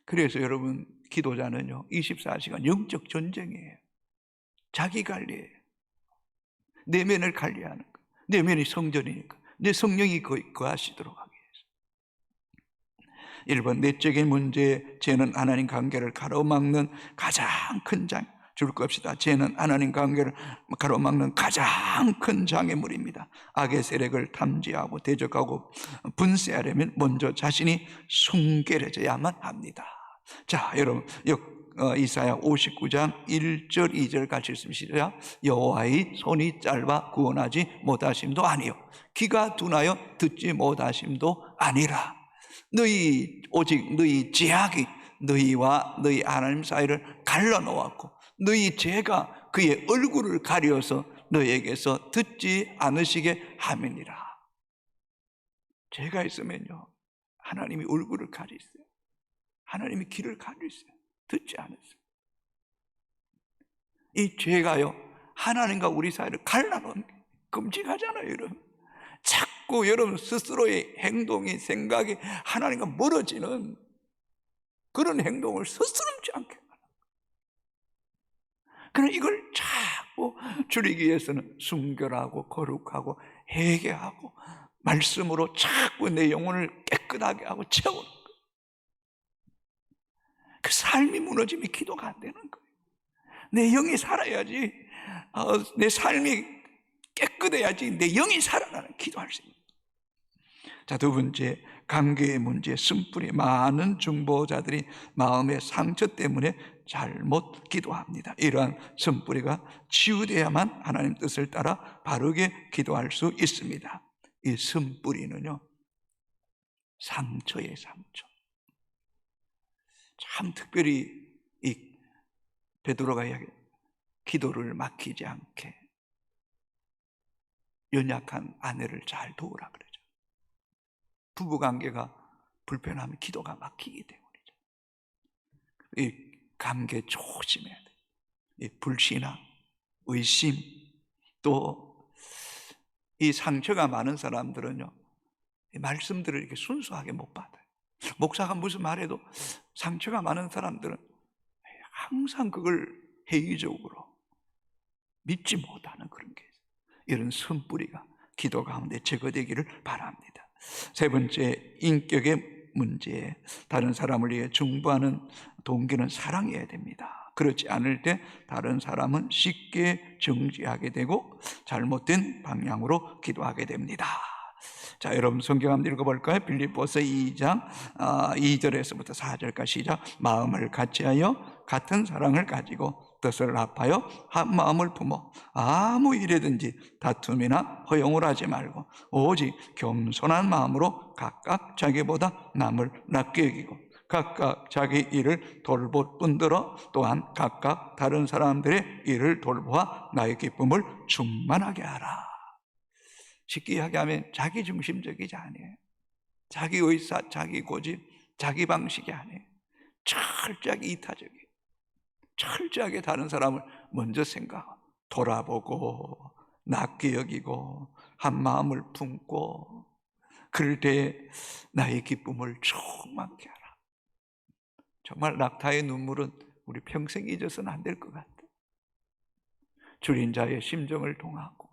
S2: 그래서 여러분, 기도자는요 24시간 영적 전쟁이에요. 자기 관리예요. 내면을 관리하는 거. 내면이 성전이니까 내 성령이 거하시도록 하기 위해서. 1번, 내적인 문제, 죄는 하나님 관계를 가로막는 가장 큰 장. 줄 것 없이다. 죄는 하나님 관계를 가로막는 가장 큰 장애물입니다. 악의 세력을 탐지하고 대적하고 분쇄하려면 먼저 자신이 순결해져야만 합니다. 자, 여러분, 이사야 59장 1절 2절 같이 읽습니다. 여호와의 손이 짧아 구원하지 못하심도 아니요 귀가 둔하여 듣지 못하심도 아니라 오직 너희 죄악이 너희와 너희 하나님 사이를 갈라놓았고 너희 죄가 그의 얼굴을 가려서 너희에게서 듣지 않으시게 함이니라. 죄가 있으면요 하나님이 얼굴을 가리세요. 하나님이 귀를 가리세요. 듣지 않으세요. 이 죄가요 하나님과 우리 사이를 갈라놓은 게 끔찍하잖아요. 여러분, 자꾸 여러분 스스로의 행동이 생각이 하나님과 멀어지는 그런 행동을 스스럼지 않게, 그러나 이걸 자꾸 줄이기 위해서는 순결하고 거룩하고 회개하고 말씀으로 자꾸 내 영혼을 깨끗하게 하고 채우는 거예요. 그 삶이 무너지면 기도가 안 되는 거예요. 내 영이 살아야지, 내 삶이 깨끗해야지 내 영이 살아나는 기도할 수 있는 거예요. 자, 두 번째, 관계의 문제, 쓴뿌리. 많은 중보자들이 마음의 상처 때문에 잘못 기도합니다. 이러한 쓴뿌리가 치유되어야만 하나님 뜻을 따라 바르게 기도할 수 있습니다. 이 쓴뿌리는요 상처의 상처. 참 특별히 이 베드로가 이야기해, 기도를 막히지 않게 연약한 아내를 잘 도우라 그러죠. 부부관계가 불편하면 기도가 막히기 때문이죠. 이 관계 조심해야 돼요. 이 불신앙, 의심, 또 이 상처가 많은 사람들은요 이 말씀들을 이렇게 순수하게 못 받아요. 목사가 무슨 말해도 상처가 많은 사람들은 항상 그걸 회의적으로 믿지 못하는 그런 게 있어요. 이런 쓴뿌리가 기도 가운데 제거되기를 바랍니다. 세 번째, 인격의 문제. 다른 사람을 위해 중보하는 동기는 사랑해야 됩니다. 그렇지 않을 때 다른 사람은 쉽게 정죄하게 되고 잘못된 방향으로 기도하게 됩니다. 자, 여러분 성경 한번 읽어볼까요? 빌립보서 2장 2절에서부터 4절까지 시작. 마음을 같이하여 같은 사랑을 가지고 뜻을 합하여 한 마음을 품어 아무 일에든지 다툼이나 허용을 하지 말고 오직 겸손한 마음으로 각각 자기보다 남을 낫게 여기고 각각 자기 일을 돌볼 뿐더러 또한 각각 다른 사람들의 일을 돌보아 나의 기쁨을 충만하게 하라. 쉽게 이야기하면 자기중심적이지 아니에요. 자기 의사, 자기 고집, 자기 방식이 아니에요. 철저하게 이타적이에요. 철저하게 다른 사람을 먼저 생각하고 돌아보고 낫게 여기고 한 마음을 품고 그럴 때 나의 기쁨을 충만케 하라. 정말 낙타의 눈물은 우리 평생 잊어서는 안 될 것 같아요. 줄인 자의 심정을 통하고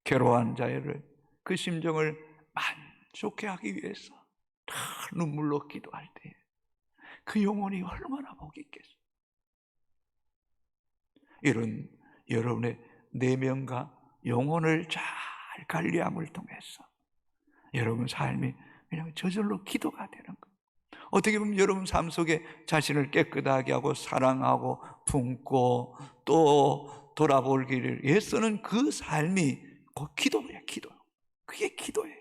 S2: 괴로워한 자를 그 심정을 만족해 하기 위해서 다 눈물로 기도할 때 그 영혼이 얼마나 복이 있겠어요. 이런 여러분의 내면과 영혼을 잘 관리함을 통해서 여러분 삶이 그냥 저절로 기도가 되는 거예요. 어떻게 보면 여러분 삶 속에 자신을 깨끗하게 하고 사랑하고 품고 또 돌아보기를 애쓰는 그 삶이 그 기도예요. 기도. 그게 기도예요.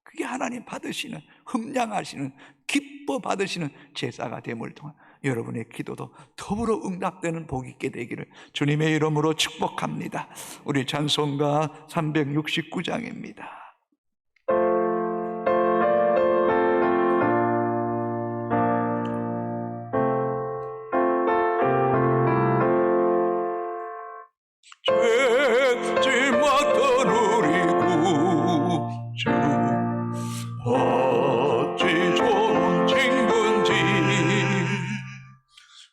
S2: 그게 하나님 받으시는, 흠량하시는, 기뻐 받으시는 제사가 됨을 통한 여러분의 기도도 더불어 응답되는 복이 있게 되기를 주님의 이름으로 축복합니다. 우리 찬송가 369장입니다. 죄지 못한 우리 구주 어찌 좋은 친구인지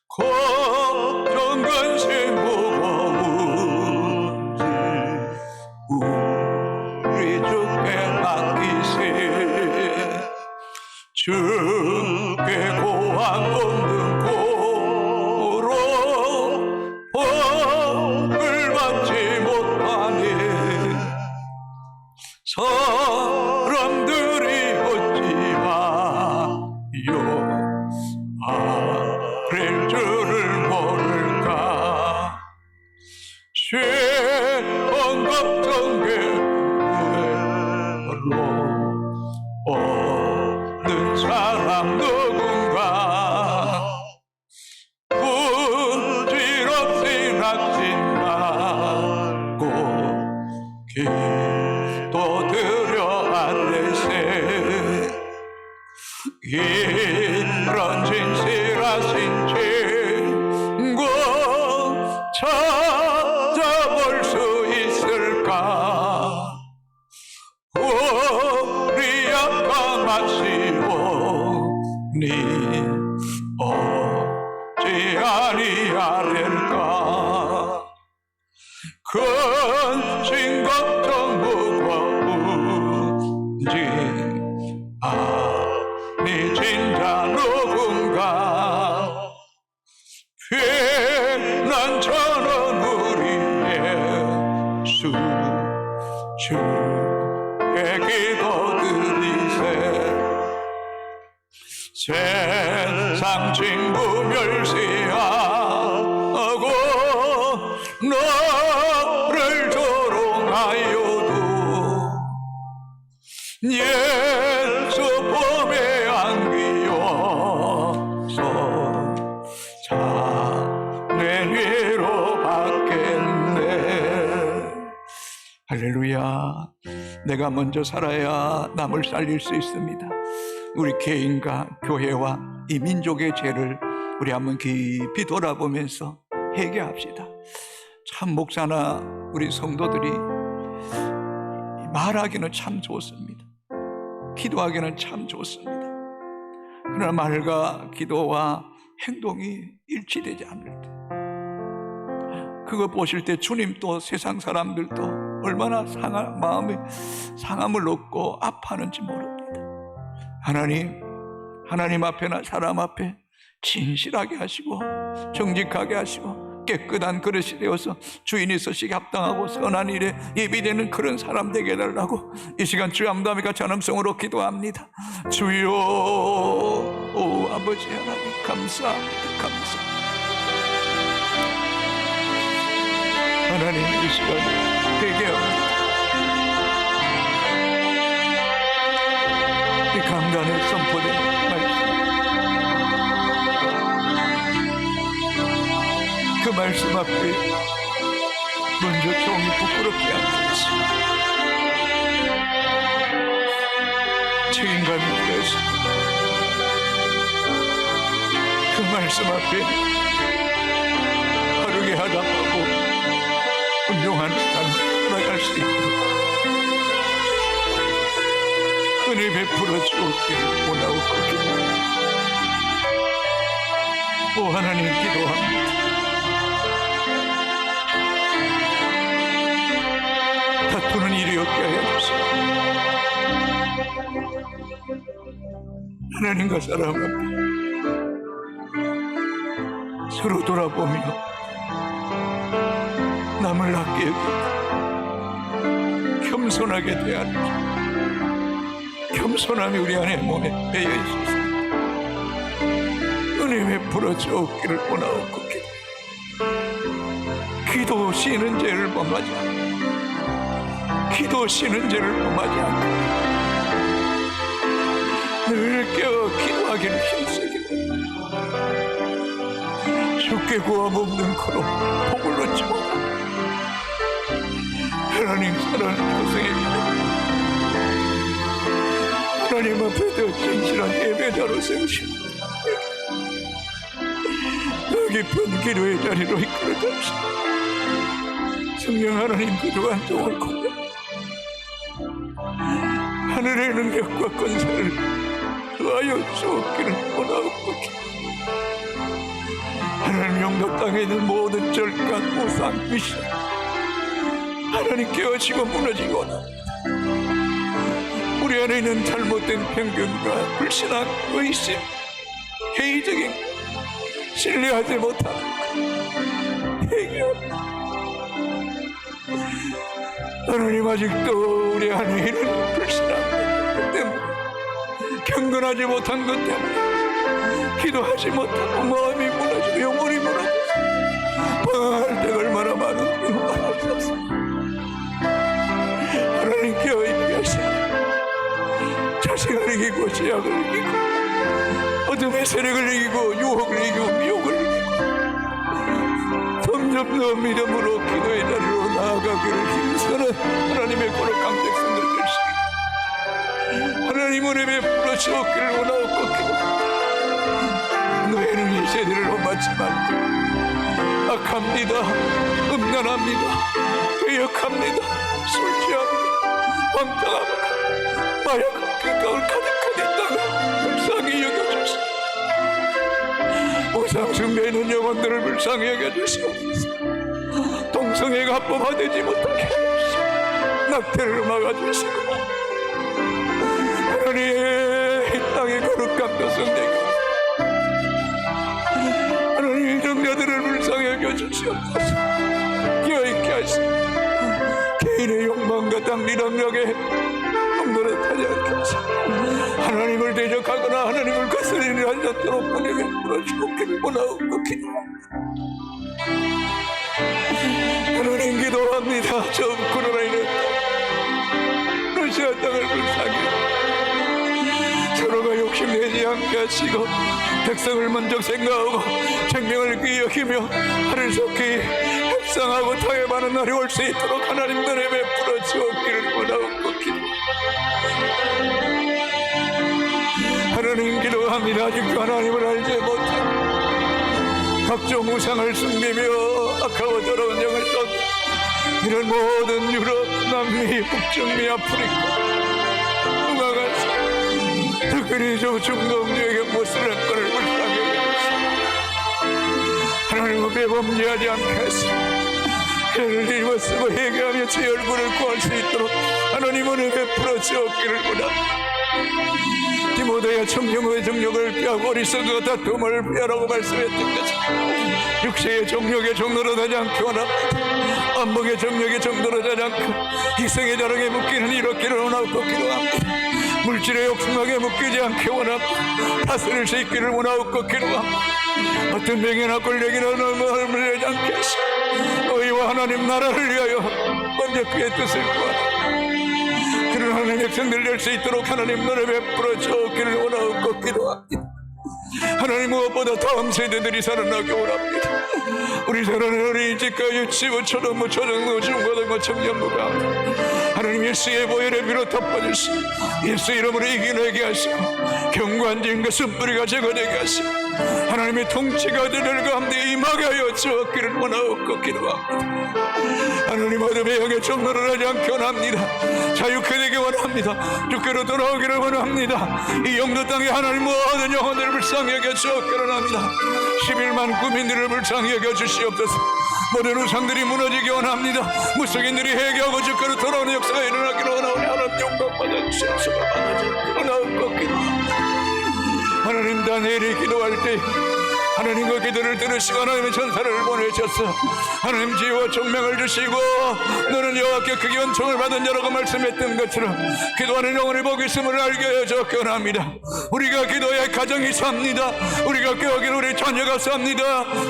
S2: 걱정 근심 무거운지 우리 주께 맡기세. 주께 고한 없는 고로 복을 받지 못하니 사람들이 어찌하여 아릴 줄을 모를까. 죄한 걱정 괴로워 없는 사람 누군가 부질없이 낙심 말고 기도 드려 아뢰세. 이런 진실하신 친구 찾아볼 수 있을까. 우리 아빠 마시오니 어찌 아니하릴까. 근심 걱정 무거운지 아니 진짜 누군가 피난 저는 우리 예수 주께 기도드리세. 세상 친구 멸시하고 너를 조롱하여도 예수 품에 안기어서 자네 위로 받겠네. 할렐루야. 내가 먼저 살아야 남을 살릴 수 있습니다. 우리 개인과 교회와 이 민족의 죄를 우리 한번 깊이 돌아보면서 회개합시다. 참 목사나 우리 성도들이 말하기는 참 좋습니다. 기도하기는 참 좋습니다. 그러나 말과 기도와 행동이 일치되지 않을 때, 그거 보실 때 주님 또 세상 사람들도 얼마나 마음에 상함을 얻고 아파하는지 모릅니다. 하나님 앞에나 사람 앞에 진실하게 하시고 정직하게 하시고 깨끗한 그릇이 되어서 주인이 쓰시기 합당하고 선한 일에 예비되는 그런 사람 되게 해달라고 이 시간 주 암담이가 전함성으로 기도합니다. 주여, 오 아버지 하나님 감사합니다. 감사합니다. 하나님 이 시간 회개합니다. 이 강단에 선포된 말씀, 그 말씀 앞에 먼저 종이 부끄럽게 앉았지. 책임감이 들어서 그 말씀 앞에 바르게 하답하고 운용한 삶을 살아갈 수 있도록 은혜 베풀어 주옵기를 원하옵소서. 오 하나님 기도합니다. 다투는 일이 없게 하여 주시고 하나님과 사람 앞에 서로 돌아보며 남을 낮게 여기고 겸손하게 대하는 겸손함이 우리 안에 몸에 배어 있어서 은혜 베풀어 주옵기를 원하옵고 기도 쉬는 죄를 범하지 않고 기도 쉬는 죄를 범하지 않고 늘 깨어 기도하기를 힘쓰기를 주께 구함 없는 코로 복을 얻지 못하고 하나님 사랑하는 고생입니다. 하나님 앞에 더 진실한 예배자로 세우십니다. 더 깊은 기도의 자리로 이끌어 주십니다. 성령 하나님 부족한 종을 건져 하늘의 능력과 권세를 더하여 주옵기를 원하옵고 하나님 영도 땅에 있는 모든 절간 우상 미신 하나님 깨어지고 무너지고 원합니다. 우리 안에 있는 잘못된 편견과 불신앙, 의심, 회의적인 신뢰하지 못하는 회개합니다. 하나님 아직도 우리 안에 있는 불신앙 때문에 경건하지 못한 것 때문에 기도하지 못하고 마음이 무너지고 영혼이 무너지고 방황할 때가 얼마나 많은지 말하옵소서. 하나님 깨어있게 하시고 자식을 이기고 죄악을 이기고 어둠의 세력을 이기고 유혹을 이기고 미혹을 이기고 점점 더 믿음으로 기도의 자리로 나아가기를 힘쓰는 하나님의 거룩한 백성들 되시기 하나님 은혜 베풀어 주옵기를 원하옵고 너희는 이 세대를 험하지 말고 악합니다, 음란합니다, 배역합니다, 술 취합니다, 방탕합니다, 마약합니다 가을 가득한 이 땅을 불쌍히 여겨주시오. 우상 숭배하는 영혼들을 불쌍히 여겨주시옵소서. 동성애가 합법화되지 못하게 해주시오. 낙태를 막아주시고 하나님 이 땅의 거룩한 백성 되게 하나님 정자들을 불쌍히 여겨주시옵소서. 여있게 하시고 개인의 욕망과 당리력에 노릇하지 않게 하시고 하나님을 대적하거나 하나님을 거스리는 일을 하지 않도록 은혜 베풀어 주옵기를 원하옵고 기도합니다. 하나님 기도합니다. 저 코로나인은 러시아 땅을 불쌍히 서로가 욕심내지 않게 하시고 백성을 먼저 생각하고 생명을 귀히 여기며 하늘 속히 협상하고 타협하는 날이 올 수 있도록 하나님 은혜 베풀어 주옵기를 원하옵고 기도합니다. 하나님 기도합니다. 아직도 하나님을 알지 못한 각종 우상을 숭배며 악하고 더러운 영을 쏟 이런 모든 유럽, 남미, 북중미, 아프리카 누가가 특별히 저 중동주에게 무슬림 권을 불쌍히 여기시고 하나님 앞에 범죄하지 않게 하시고 해를 뒤집어 쓰고 회개하며 제 얼굴을 구할 수 있도록 하나님 은혜 베풀어 주옵기를 원합니다. 디모데야 정령의 정력을 피하고 어리석은 다툼을 피하라고 말씀했던 것처럼 육체의 정력에 정노릇하지 않게 원합니다. 안목의 정력에 정노릇하지 않고 희생의 자랑에 묶이는 이렇기를 원하고 기도합니다. 물질의 욕심하게 묶이지 않게 원합니다. 다스릴 수 있기를 원하고 기도합니다. 어떤 명예나 권력이나 얼마를 내지 않게 하시고 너희와 하나님 나라를 위하여 먼저 그의 뜻을 구하라. 그런 하나님의 백성들 될 수 있도록 하나님 너를 베풀어 주옵기를 원하고 기도합니다. 하나님 무엇보다 다음 세대들이 살아나기 원합니다. 우리 사랑하는 어린이집과 유치부, 초등부, 초등부, 중고등부, 청년부가 하나님 예수의 보혈에 비로 덮어주시고 예수 이름으로 이겨내게 하시고 견고한 증거 쓴뿌리가 제거되게 하시고 하나님의 통치가 그들 가운데 임하게 하여 주옵기를 원하옵고 기도합니다. 하나님 어둠의 영에 정노를 하지 않게 원합니다. 자유케 되게 원합니다. 주께로 돌아오기를 원합니다. 이 영도 땅에 하나님 모든 영혼들을 불쌍히 여겨 주옵기를 원합니다. 11만 구민들을 불쌍히 여겨 주시옵소서. 모든 우상들이 무너지기 원합니다. 무속인들이 회개하고 주께로 돌아오는 역사가 일어나기를 원하오니 하나님 영광 받아주시옵소서. 원하옵고 기도합니다. 하나님 다니엘이 기도할 때 하나님 그 기도를 들으시고 하나님의 전사를 보내셨어. 하나님 지혜와 총명을 주시고 너는 여호와께 크게 은총을 받은 자라고 말씀했던 것처럼 기도하는 영혼의 복이 있음을 알게 하여 주옵기 원합니다. 우리가 기도해 가정이 삽니다. 우리가 기도하기를 우리 자녀가 삽니다.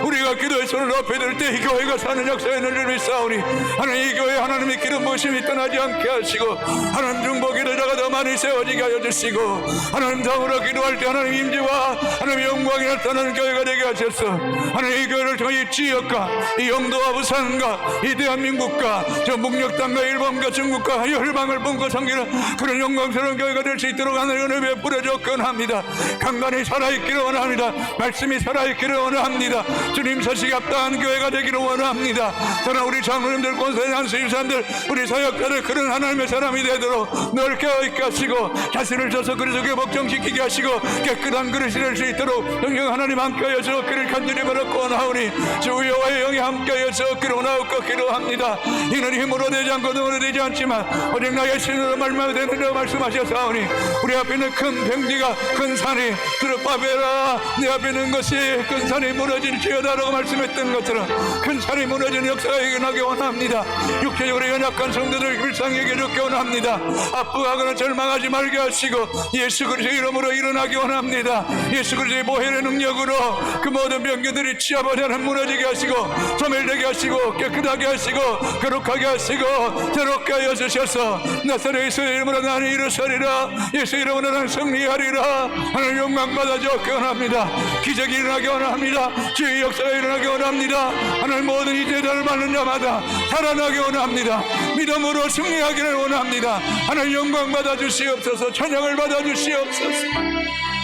S2: 우리가 기도의 손을 높이 들 때 이 교회가 사는 역사에 늘 믿사오니 하나님 이 교회 하나님의 기름 부으심이 떠나지 않게 하시고 하나님 중보 기도자가 더 많이 세워지게 하여 주시고 하나님 당으로 기도할 때 하나님 임재와 하나님의 영광이 나타나는 교회가 되게 하셨어. 하나님 이 교회를 통해 이 지역과 이 영도와 부산과 이 대한민국과 저 북녘 땅과 일본과 중국과 혈방을 본거 섬기는 그런 영광스러운 교회가 될 수 있도록 하나님 은혜 베풀어 주옵기 원합니다. 강단이 살아있기를 원합니다. 말씀이 살아있기를 원합니다. 주님 서식에 합당한 교회가 되기를 원합니다. 저는 우리 장로님들, 권사님, 수임사님들, 우리 사역자들 그런 하나님의 사람이 되도록 늘 깨어있게 하시고 자신을 줘서 그리스도께 복종시키게 하시고 깨끗한 그릇이 될 수 있도록 영영 하나님 함께하여 주옵기를 간절히 바라고 원하오니 주 여호와의 영이 함께하여 주옵기를 원하옵고 기도합니다. 이는 힘으로 되지 않고 능으로 되지 않지만 오직 나의 신으로 말미암아 되느니라 말씀하셨사오니 우리 앞에 있는 큰 병기가 큰 산이 들어봐라 내 앞에 있는 것이 큰 산이 무너질지어다라고 말씀했던 것처럼 큰 산이 무너지는 역사가 일어나게 원합니다. 육체적으로 연약한 성도들 불쌍히 여겨주게 원합니다. 아프하거나 절망하지 말게 하시고 예수 그리스도의 이름으로 일어나게 원합니다. 예수 그리스도의 보혈의 능력으로 그 모든 병기들이 치아버려는 무너지게 하시고 소멸되게 하시고 깨끗하게 하시고 거룩하게 하시고 새롭게 하여 주셔서 나사렛 예수의 이름으로 나는 일어서리라. 예수 이름으로 나는 승리하리라. 하나님 영광 받아 주옵기 원합니다. 기적이 일어나게 원합니다. 주의 역사가 일어나게 원합니다. 하나님 모든 이 대단을 받는 자마다 살아나게 원합니다. 믿음으로 승리하기를 원합니다. 하나님 영광 받아 주시옵소서. 찬양을 받아 주시옵소서.